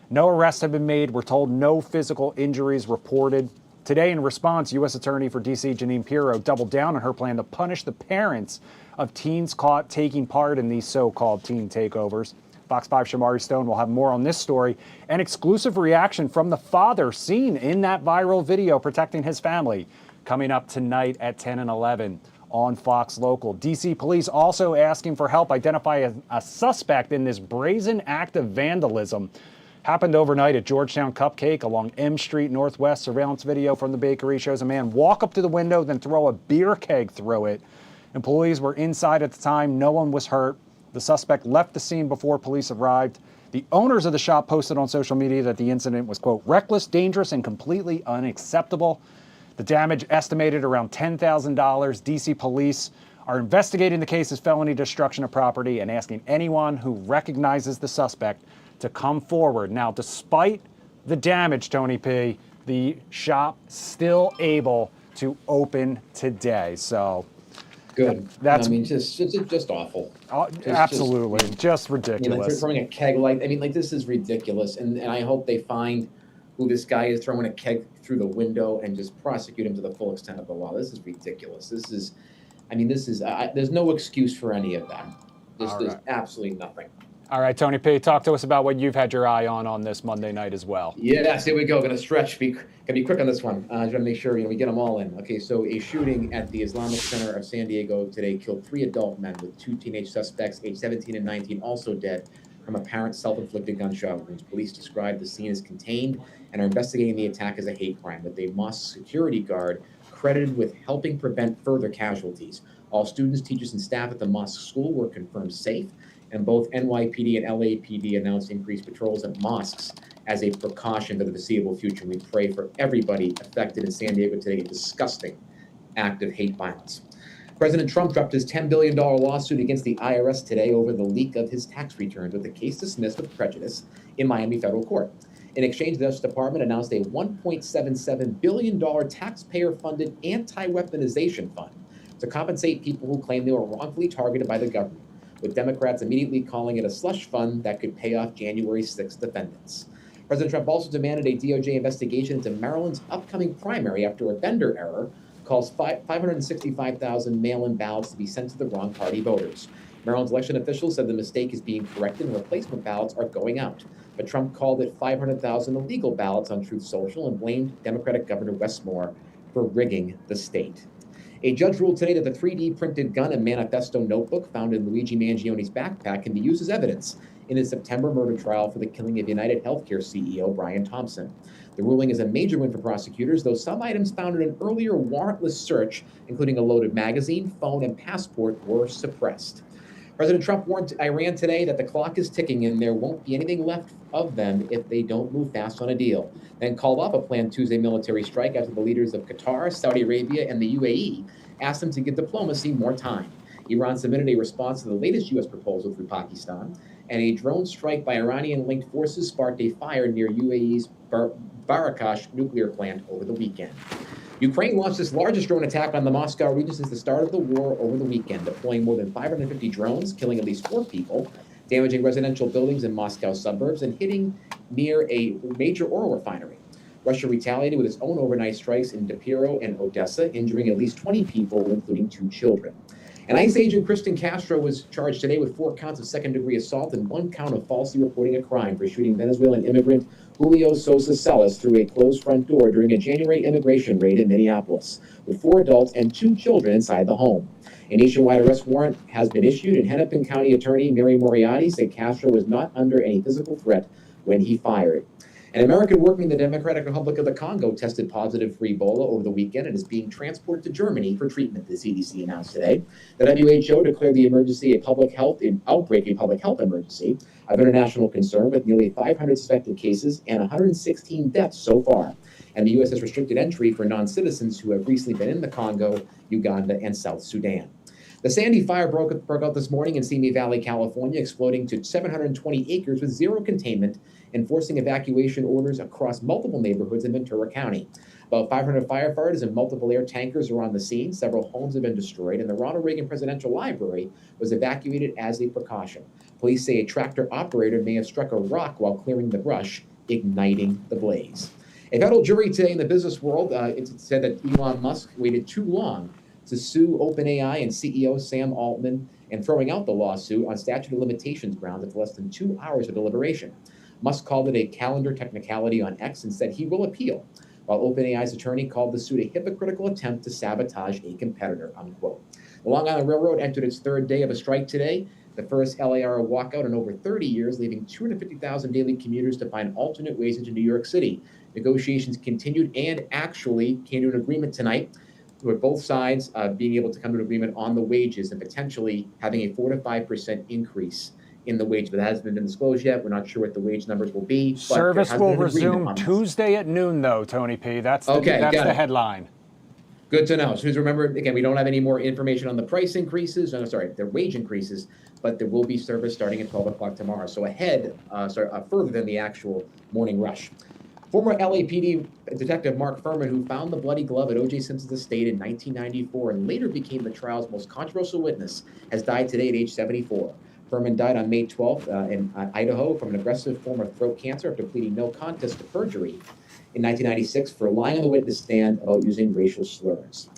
No arrests have been made. We're told no physical injuries reported. Today, in response, U.S. Attorney for D.C. Jeanine Pirro doubled down on her plan to punish the parents of teens caught taking part in these so-called teen takeovers. Fox 5 Shamari Stone will have more on this story. An exclusive reaction from the father seen in that viral video protecting his family, coming up tonight at 10 and 11 on Fox Local. D.C. police also asking for help identify a suspect in this brazen act of vandalism. Happened overnight at Georgetown Cupcake along M Street Northwest. Surveillance video from the bakery shows a man walk up to the window, then throw a beer keg through it. Employees were inside at the time. No one was hurt. The suspect left the scene before police arrived. The owners of the shop posted on social media that the incident was, quote, reckless, dangerous, and completely unacceptable. The damage estimated around $10,000. D.C. police are investigating the case as felony destruction of property and asking anyone who recognizes the suspect to come forward. Now, despite the damage, Tony P, the shop still able to open today. So good. That's just awful. Absolutely, just ridiculous. Throwing a keg this is ridiculous. And I hope they find who this guy is throwing a keg through the window and just prosecute him to the full extent of the law. This is ridiculous. There's no excuse for any of them. There's absolutely nothing. All right, Tony P., talk to us about what you've had your eye on this Monday night as well. Yes, here we go. Going to stretch. Going to be quick on this one. Trying to make sure we get them all in. Okay, so a shooting at the Islamic Center of San Diego today killed 3 adult men, with 2 teenage suspects, aged 17 and 19, also dead from apparent self-inflicted gunshot wounds. Police described the scene as contained and are investigating the attack as a hate crime, with a mosque security guard credited with helping prevent further casualties. All students, teachers, and staff at the mosque school were confirmed safe, and both NYPD and LAPD announced increased patrols at mosques as a precaution for the foreseeable future. We pray for everybody affected in San Diego today, a disgusting act of hate violence. President Trump dropped his $10 billion lawsuit against the IRS today over the leak of his tax returns, with the case dismissed with prejudice in Miami federal court. In exchange, the Justice Department announced a $1.77 billion taxpayer-funded anti-weaponization fund to compensate people who claim they were wrongfully targeted by the government, with Democrats immediately calling it a slush fund that could pay off January 6th defendants. President Trump also demanded a DOJ investigation into Maryland's upcoming primary after a vendor error caused 565,000 mail-in ballots to be sent to the wrong party voters. Maryland's election officials said the mistake is being corrected and replacement ballots are going out. But Trump called it 500,000 illegal ballots on Truth Social and blamed Democratic Governor Wes Moore for rigging the state. A judge ruled today that the 3D printed gun and manifesto notebook found in Luigi Mangione's backpack can be used as evidence in his September murder trial for the killing of United Healthcare CEO Brian Thompson. The ruling is a major win for prosecutors, though some items found in an earlier warrantless search, including a loaded magazine, phone, and passport, were suppressed. President Trump warned Iran today that the clock is ticking and there won't be anything left of them if they don't move fast on a deal. Then called off a planned Tuesday military strike after the leaders of Qatar, Saudi Arabia, and the UAE asked them to give diplomacy more time. Iran submitted a response to the latest U.S. proposal through Pakistan, and a drone strike by Iranian-linked forces sparked a fire near UAE's Barakash nuclear plant over the weekend. Ukraine launched its largest drone attack on the Moscow region since the start of the war over the weekend, deploying more than 550 drones, killing at least 4 people, damaging residential buildings in Moscow suburbs, and hitting near a major oil refinery. Russia retaliated with its own overnight strikes in Dnipro and Odessa, injuring at least 20 people, including 2 children. An ICE agent, Kristen Castro, was charged today with 4 counts of second-degree assault and 1 count of falsely reporting a crime for shooting Venezuelan immigrant Julio Sosa Celis through a closed front door during a January immigration raid in Minneapolis, with 4 adults and 2 children inside the home. A nationwide arrest warrant has been issued, and Hennepin County Attorney Mary Moriarty said Castro was not under any physical threat when he fired. An American working in the Democratic Republic of the Congo tested positive for Ebola over the weekend and is being transported to Germany for treatment, the CDC announced today. The WHO declared the emergency a public health emergency of international concern, with nearly 500 suspected cases and 116 deaths so far. And the U.S. has restricted entry for non-citizens who have recently been in the Congo, Uganda, and South Sudan. The Sandy fire broke out this morning in Simi Valley, California, exploding to 720 acres with zero containment and forcing evacuation orders across multiple neighborhoods in Ventura County. About 500 firefighters and multiple air tankers are on the scene. Several homes have been destroyed, and the Ronald Reagan Presidential Library was evacuated as a precaution. Police say a tractor operator may have struck a rock while clearing the brush, igniting the blaze. A federal jury today in the business world it said that Elon Musk waited too long to sue OpenAI and CEO Sam Altman, and throwing out the lawsuit on statute of limitations grounds after less than 2 hours of deliberation. Musk called it a calendar technicality on X and said he will appeal, while OpenAI's attorney called the suit a hypocritical attempt to sabotage a competitor, unquote. The Long Island Railroad entered its 3rd day of a strike today, the first LAR walkout in over 30 years, leaving 250,000 daily commuters to find alternate ways into New York City. Negotiations continued and actually came to an agreement tonight, with both sides being able to come to an agreement on the wages and potentially having a 4 to 5% increase in the wage. But that hasn't been disclosed yet. We're not sure what the wage numbers will be. Service will resume Tuesday at noon, though, Tony P. That's the headline. Good to know. So just remember, again, we don't have any more information on the price increases. The wage increases, but there will be service starting at 12 o'clock tomorrow. So further than the actual morning rush. Former LAPD Detective Mark Furman, who found the bloody glove at O.J. Simpson's estate in 1994 and later became the trial's most controversial witness, has died today at age 74. Furman died on May 12th in Idaho from an aggressive form of throat cancer after pleading no contest to perjury in 1996 for lying on the witness stand about using racial slurs.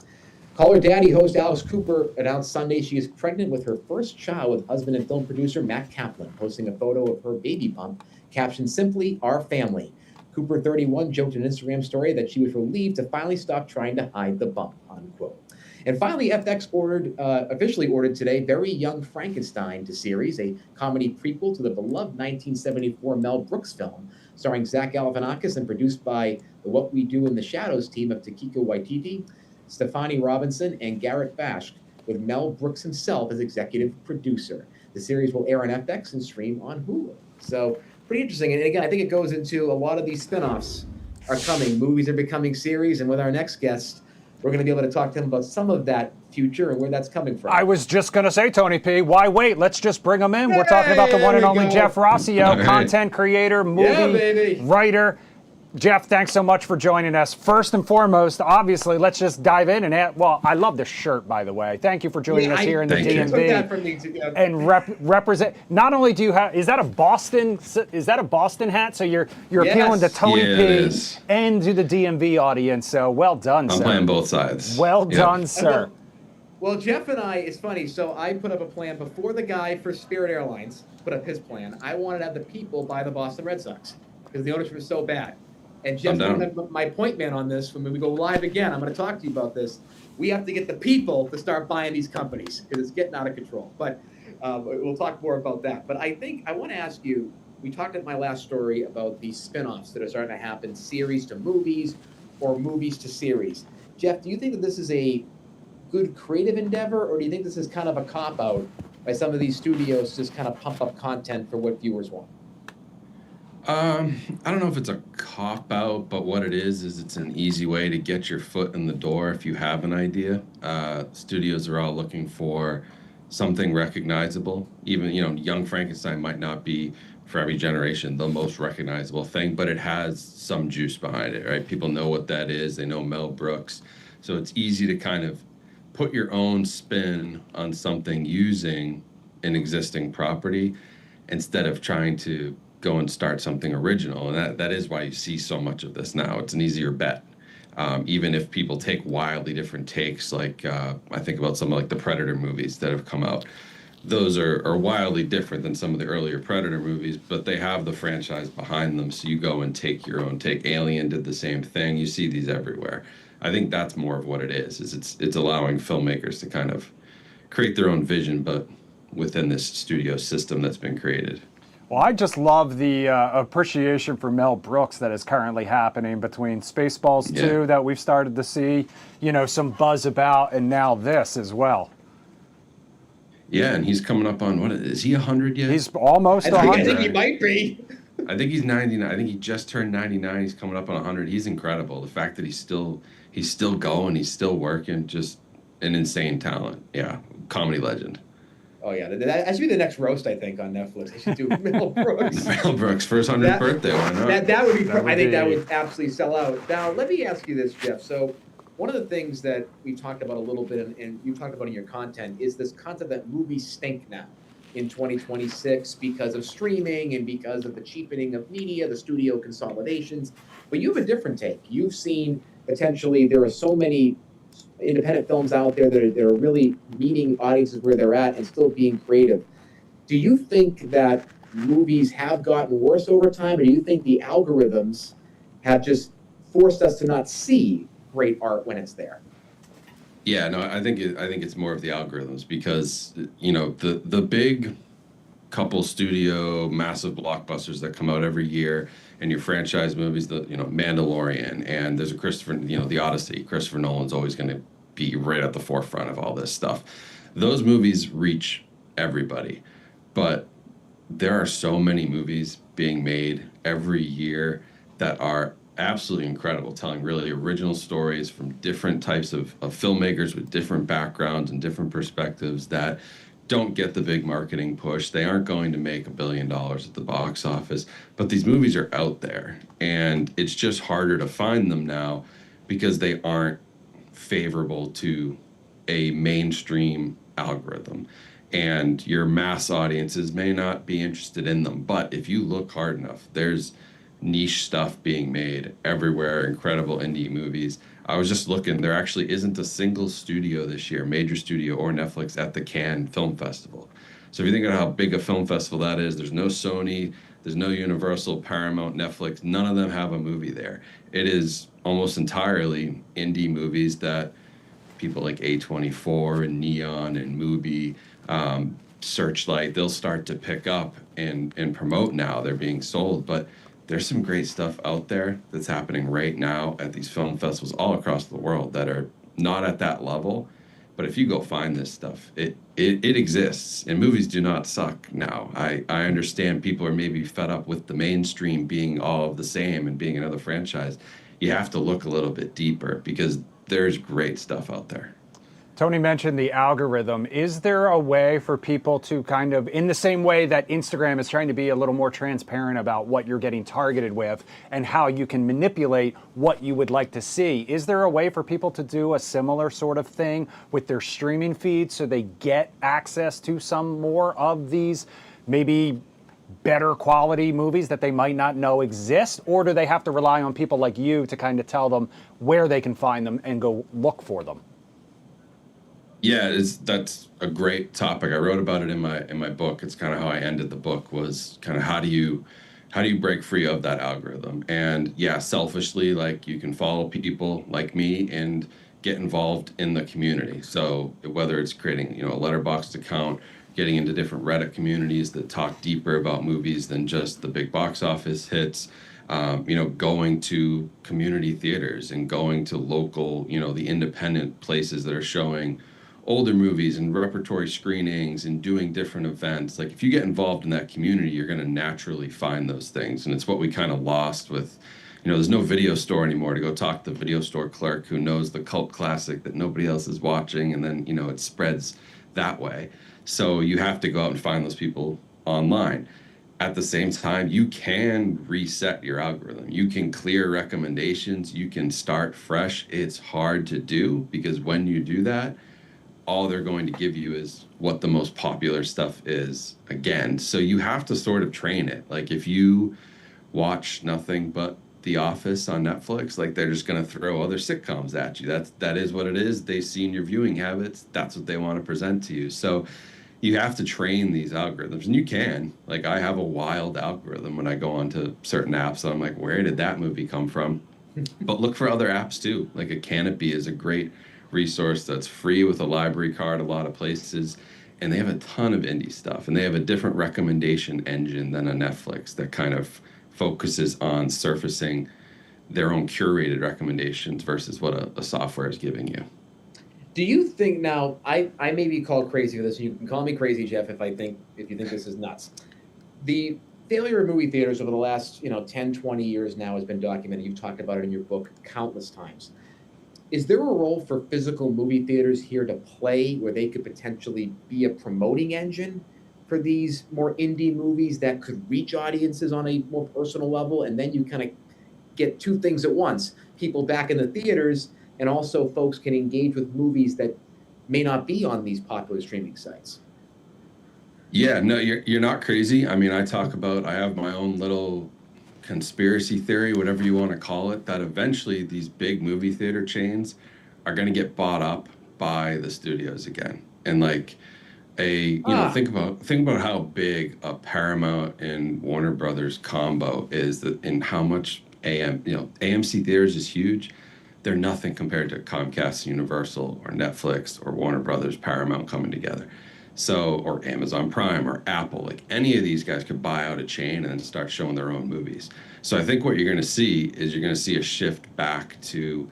Call Her Daddy host Alice Cooper announced Sunday she is pregnant with her first child with husband and film producer Matt Kaplan, posting a photo of her baby bump captioned simply, "Our Family." Cooper, 31, joked in an Instagram story that she was relieved to finally stop trying to hide the bump, unquote. And finally, FX officially ordered today Very Young Frankenstein to series, a comedy prequel to the beloved 1974 Mel Brooks film, starring Zach Galifianakis and produced by the What We Do in the Shadows team of Taika Waititi, Stefani Robinson, and Garrett Bashk, with Mel Brooks himself as executive producer. The series will air on FX and stream on Hulu. So, pretty interesting. And again, I think it goes into a lot of these spin-offs are coming. Movies are becoming series. And with our next guest, we're going to be able to talk to him about some of that future and where that's coming from. I was just going to say, Tony P., why wait? Let's just bring him in. We're talking about the one and only Jeff Rossio, content creator, movie writer. Jeff, thanks so much for joining us. First and foremost, obviously, let's just dive in and I love the shirt, by the way. Thank you for joining us here in the DMV. And represent. Not only do you have, is that a Boston hat? So you're appealing to Tony P and to the DMV audience. So well done, sir. I'm playing both sides. Well done, sir. Well, Jeff and I, it's funny. So I put up a plan before the guy for Spirit Airlines put up his plan. I wanted to have the people buy the Boston Red Sox because the ownership was so bad. And Jeff, my point man on this, when we go live again, I'm going to talk to you about this. We have to get the people to start buying these companies because it's getting out of control. But we'll talk more about that. But I think I want to ask you, we talked at my last story about these spinoffs that are starting to happen, series to movies or movies to series. Jeff, do you think that this is a good creative endeavor, or do you think this is kind of a cop-out by some of these studios to just kind of pump up content for what viewers want? I don't know if it's a cop-out, but what it is it's an easy way to get your foot in the door if you have an idea. Studios are all looking for something recognizable. Even, Young Frankenstein might not be, for every generation, the most recognizable thing, but it has some juice behind it, right? People know what that is. They know Mel Brooks. So it's easy to kind of put your own spin on something using an existing property instead of trying to go and start something original. And that is why you see so much of this now. It's an easier bet. Even if people take wildly different takes, like I think about some of like the Predator movies that have come out. Those are wildly different than some of the earlier Predator movies, but they have the franchise behind them, so you go and take your own take. Alien did the same thing. You see these everywhere. I think that's more of what it is it's allowing filmmakers to kind of create their own vision, but within this studio system that's been created. Well, I just love the appreciation for Mel Brooks that is currently happening between Spaceballs 2 that we've started to see, some buzz about, and now this as well. Yeah, and he's coming up on, is he 100 yet? He's almost 100. I think he might be. I think he's 99. I think he just turned 99. He's coming up on 100. He's incredible. The fact that he's still going, he's still working, just an insane talent. Yeah, comedy legend. Oh, yeah. That should be the next roast, I think, on Netflix. They should do Mel Brooks. Mel Brooks' first 100th birthday. Why not? That would be. I think that would absolutely sell out. Now, let me ask you this, Jeff. So, one of the things that we talked about a little bit, and you talked about in your content, is this concept that movies stink now in 2026 because of streaming and because of the cheapening of media, the studio consolidations. But you have a different take. You've seen potentially there are so many independent films out there that are really meeting audiences where they're at and still being creative. Do you think that movies have gotten worse over time, or do you think the algorithms have just forced us to not see great art when it's there? Yeah, no, I think it's more of the algorithms because the big couple studio massive blockbusters that come out every year, and your franchise movies, the Mandalorian, and there's a Christopher, the Odyssey. Christopher Nolan's always going to be right at the forefront of all this stuff. Those movies reach everybody, but there are so many movies being made every year that are absolutely incredible, telling really original stories from different types of filmmakers with different backgrounds and different perspectives that don't get the big marketing push. They aren't going to make $1 billion at the box office, but these movies are out there, and it's just harder to find them now because they aren't favorable to a mainstream algorithm, and your mass audiences may not be interested in them. But if you look hard enough, there's niche stuff being made everywhere, incredible indie movies. I was just looking, there actually isn't a single studio this year, major studio or Netflix, at the Cannes Film Festival. So if you think about how big a film festival that is, there's no Sony, there's no Universal, Paramount, Netflix, none of them have a movie there. It is almost entirely indie movies that people like A24 and Neon and Mubi, Searchlight, they'll start to pick up and promote now. They're being sold, but there's some great stuff out there that's happening right now at these film festivals all across the world that are not at that level. But if you go find this stuff, it exists, and movies do not suck now. I understand people are maybe fed up with the mainstream being all of the same and being another franchise. You have to look a little bit deeper because there's great stuff out there. Tony mentioned the algorithm. Is there a way for people to kind of, in the same way that Instagram is trying to be a little more transparent about what you're getting targeted with and how you can manipulate what you would like to see, is there a way for people to do a similar sort of thing with their streaming feed so they get access to some more of these maybe better quality movies that they might not know exist? Or do they have to rely on people like you to kind of tell them where they can find them and go look for them? Yeah, that's a great topic. I wrote about it in my book. It's kind of how I ended the book, was kind of how do you break free of that algorithm? And yeah, selfishly, like, you can follow people like me and get involved in the community. So whether it's creating, a Letterboxd account, getting into different Reddit communities that talk deeper about movies than just the big box office hits, going to community theaters and going to local, the independent places that are showing older movies and repertory screenings and doing different events. Like, if you get involved in that community, you're going to naturally find those things. And it's what we kind of lost with, there's no video store anymore to go talk to the video store clerk who knows the cult classic that nobody else is watching. And then, it spreads that way. So you have to go out and find those people online. At the same time, you can reset your algorithm. You can clear recommendations. You can start fresh. It's hard to do because when you do that, all they're going to give you is what the most popular stuff is again. So you have to sort of train it. Like, if you watch nothing but The Office on Netflix, like, they're just going to throw other sitcoms at you. That is what it is. They've seen your viewing habits. That's what they want to present to you. So you have to train these algorithms, and you can. Like, I have a wild algorithm when I go onto certain apps. I'm like, where did that movie come from? But look for other apps too. Like, a Canopy is a great resource that's free with a library card a lot of places, and they have a ton of indie stuff, and they have a different recommendation engine than a Netflix that kind of focuses on surfacing their own curated recommendations versus what a software is giving you. Do you think, now, I may be called crazy for this, and you can call me crazy, Jeff, if you think this is nuts. The failure of movie theaters over the last 10, 20 years now has been documented. You've talked about it in your book countless times. Is there a role for physical movie theaters here to play where they could potentially be a promoting engine for these more indie movies that could reach audiences on a more personal level? And then you kind of get two things at once: people back in the theaters, and also folks can engage with movies that may not be on these popular streaming sites. Yeah, no, you're not crazy. I mean, I have my own little conspiracy theory, whatever you want to call it, that eventually these big movie theater chains are going to get bought up by the studios again. And like think about how big a Paramount and Warner Brothers combo is, that, and how much AMC theaters is huge. They're nothing compared to Comcast, Universal, or Netflix, or Warner Brothers, Paramount coming together. So, or Amazon Prime, or Apple, like, any of these guys could buy out a chain and then start showing their own movies. So I think what you're going to see is a shift back to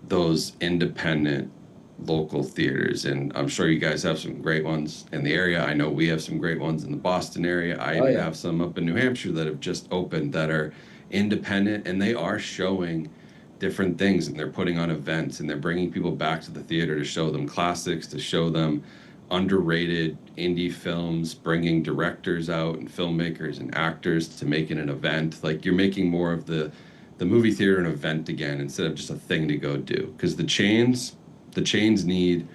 those independent local theaters. And I'm sure you guys have some great ones in the area. I know we have some great ones in the Boston area. I even have some up in New Hampshire that have just opened that are independent, and they are showing different things, and they're putting on events, and they're bringing people back to the theater to show them classics, to show them underrated indie films, bringing directors out and filmmakers and actors to make it an event. Like, you're making more of the movie theater an event again, instead of just a thing to go do. Because the chains need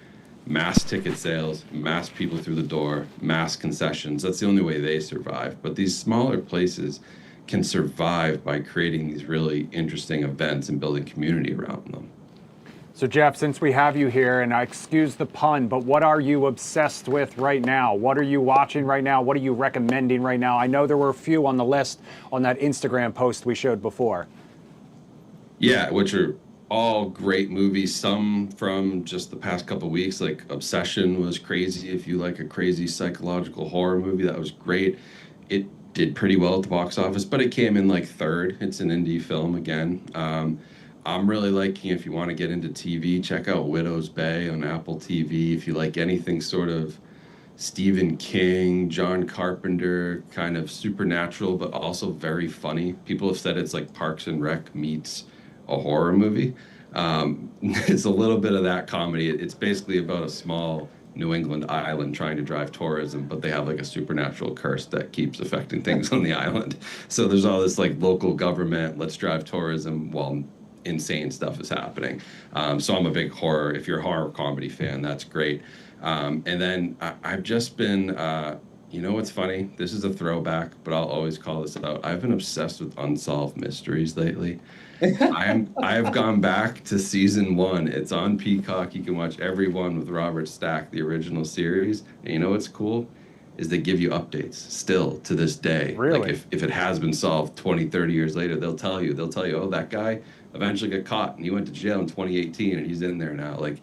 mass ticket sales, mass people through the door, mass concessions. That's the only way they survive. But these smaller places can survive by creating these really interesting events and building community around them. So Jeff, since we have you here, and I excuse the pun, but what are you obsessed with right now? What are you watching right now? What are you recommending right now? I know there were a few on the list on that Instagram post we showed before. Yeah, which are all great movies. Some from just the past couple of weeks, like Obsession was crazy. If you like a crazy psychological horror movie, that was great. It did pretty well at the box office, but it came in like third. It's an indie film again. I'm really liking, if you want to get into TV, check out Widow's Bay on Apple TV. If you like anything sort of Stephen King, John Carpenter, kind of supernatural, but also very funny. People have said it's like Parks and Rec meets a horror movie. It's a little bit of that comedy. It's basically about a small New England island trying to drive tourism, but they have like a supernatural curse that keeps affecting things on the island. So there's all this like local government, let's drive tourism while insane stuff is happening. So I'm a big horror. If you're a horror comedy fan, that's great. And then I've just been, you know what's funny? This is a throwback, but I'll always call this out. I've been obsessed with unsolved mysteries lately. I have gone back to season 1. It's on Peacock. You can watch every one with Robert Stack, the original series. And you know what's cool? Is they give you updates still to this day. Really? Like if it has been solved 20, 30 years later, they'll tell you, oh, that guy eventually got caught and he went to jail in 2018 and he's in there now. Like,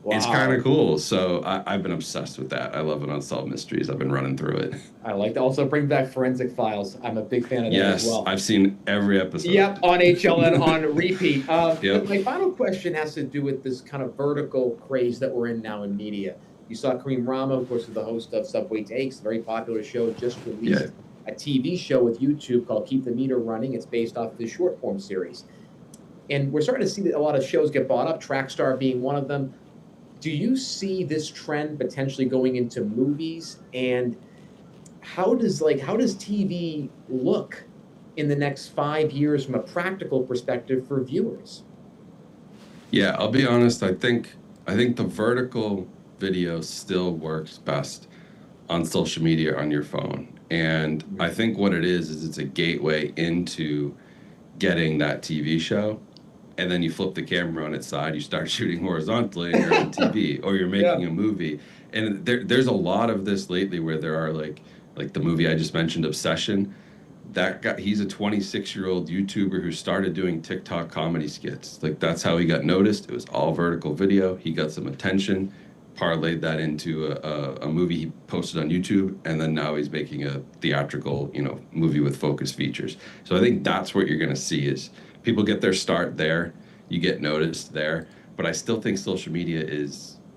it's kind of cool. So I've been obsessed with that. I love an unsolved mysteries. I've been running through it. I like that. Also, bring back Forensic Files. I'm a big fan of that as well. Yes, I've seen every episode. Yep, on HLN on repeat. Yep. My final question has to do with this kind of vertical craze that we're in now in media. You saw Kareem Rama, of course, is the host of Subway Takes, a very popular show, just released a TV show with YouTube called Keep the Meter Running. It's based off of the short form series. And we're starting to see that a lot of shows get bought up, Trackstar being one of them. Do you see this trend potentially going into movies? And how does TV look in the next 5 years from a practical perspective for viewers? Yeah, I'll be honest. I think the vertical video still works best on social media on your phone. And I think what it is it's a gateway into getting that TV show. And then you flip the camera on its side, you start shooting horizontally, and you're on TV, or you're making a movie. And there's a lot of this lately where there are like the movie I just mentioned, Obsession. That guy, he's a 26-year-old YouTuber who started doing TikTok comedy skits. Like, that's how he got noticed. It was all vertical video. He got some attention, parlayed that into a movie he posted on YouTube, and then now he's making a theatrical, movie with focus features. So I think that's what you're going to see is people get their start there, you get noticed there, but I still think social media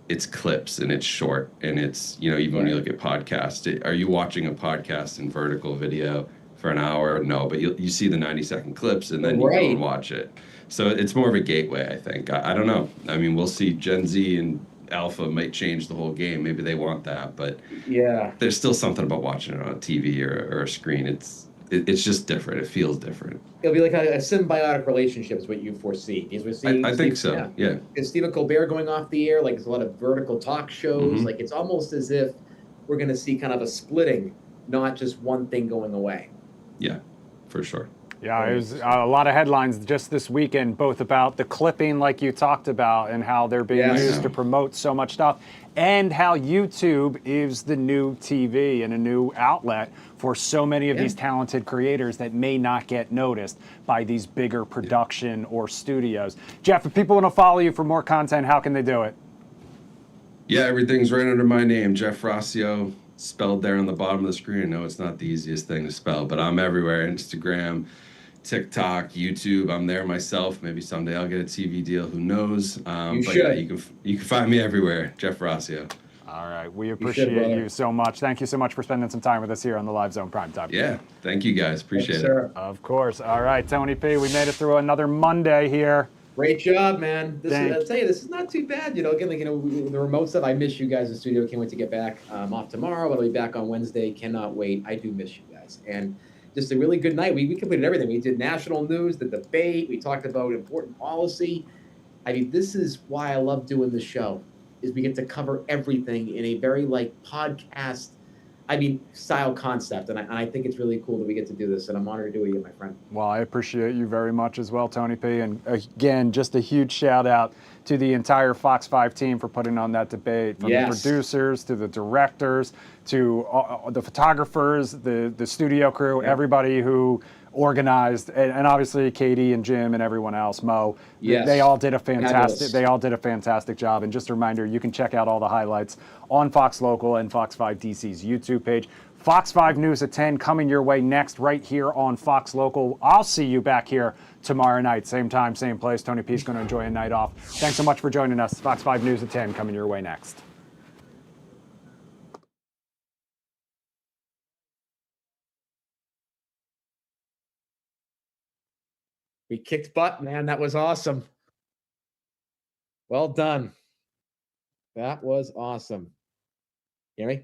it's clips and it's short and it's, even when you look at podcasts, are you watching a podcast in vertical video for an hour? No, but you see the 90-second clips and then you go and watch it. So it's more of a gateway, I think. I don't know. I mean, we'll see. Gen Z and Alpha might change the whole game. Maybe they want that, but there's still something about watching it on a TV or a screen. It's just different. It feels different. It'll be like a symbiotic relationship is what you foresee. Because we're seeing I think so, yeah. Is Stephen Colbert going off the air? Like, there's a lot of vertical talk shows. Like, it's almost as if we're going to see kind of a splitting, not just one thing going away. Yeah, for sure. Yeah, it was a lot of headlines just this weekend, both about the clipping like you talked about and how they're being used to promote so much stuff, and how YouTube is the new TV and a new outlet for so many of these talented creators that may not get noticed by these bigger production or studios. Jeff, if people want to follow you for more content, how can they do it? Yeah, everything's right under my name, Jeff Rossio, spelled there on the bottom of the screen. I know it's not the easiest thing to spell, but I'm everywhere. Instagram, TikTok, YouTube. I'm there myself. Maybe someday I'll get a TV deal. Who knows? Yeah, you can find me everywhere. Jeff Rossio. All right. We appreciate you so much. Thank you so much for spending some time with us here on the Live Zone Primetime. Yeah. Thank you, guys. Appreciate it. Of course. All right, Tony P. We made it through another Monday here. Great job, man. I'll tell you, this is not too bad. Again, the remote stuff. I miss you guys in the studio. Can't wait to get back. Off tomorrow, but I'll be back on Wednesday. Cannot wait. I do miss you guys. And just a really good night. We completed everything. We did national news, the debate. We talked about important policy. I mean, this is why I love doing the show, is we get to cover everything in a very podcast, style concept. And I think it's really cool that we get to do this. And I'm honored to do it with you, my friend. Well, I appreciate you very much as well, Tony P. And again, just a huge shout out to the entire Fox 5 team for putting on that debate, from the producers to the directors to the photographers, the studio crew, everybody who organized, and obviously Katie and Jim and everyone else, Mo. They all did a fantastic job. And just a reminder, you can check out all the highlights on Fox Local and Fox 5 DC's YouTube page. Fox 5 News at 10 coming your way next right here on Fox Local. I'll see you back here tomorrow night, same time, same place. Tony P's going to enjoy a night off. Thanks so much for joining us. Fox 5 News at 10 coming your way next. We kicked butt, man. That was awesome. Well done. That was awesome. Hear me?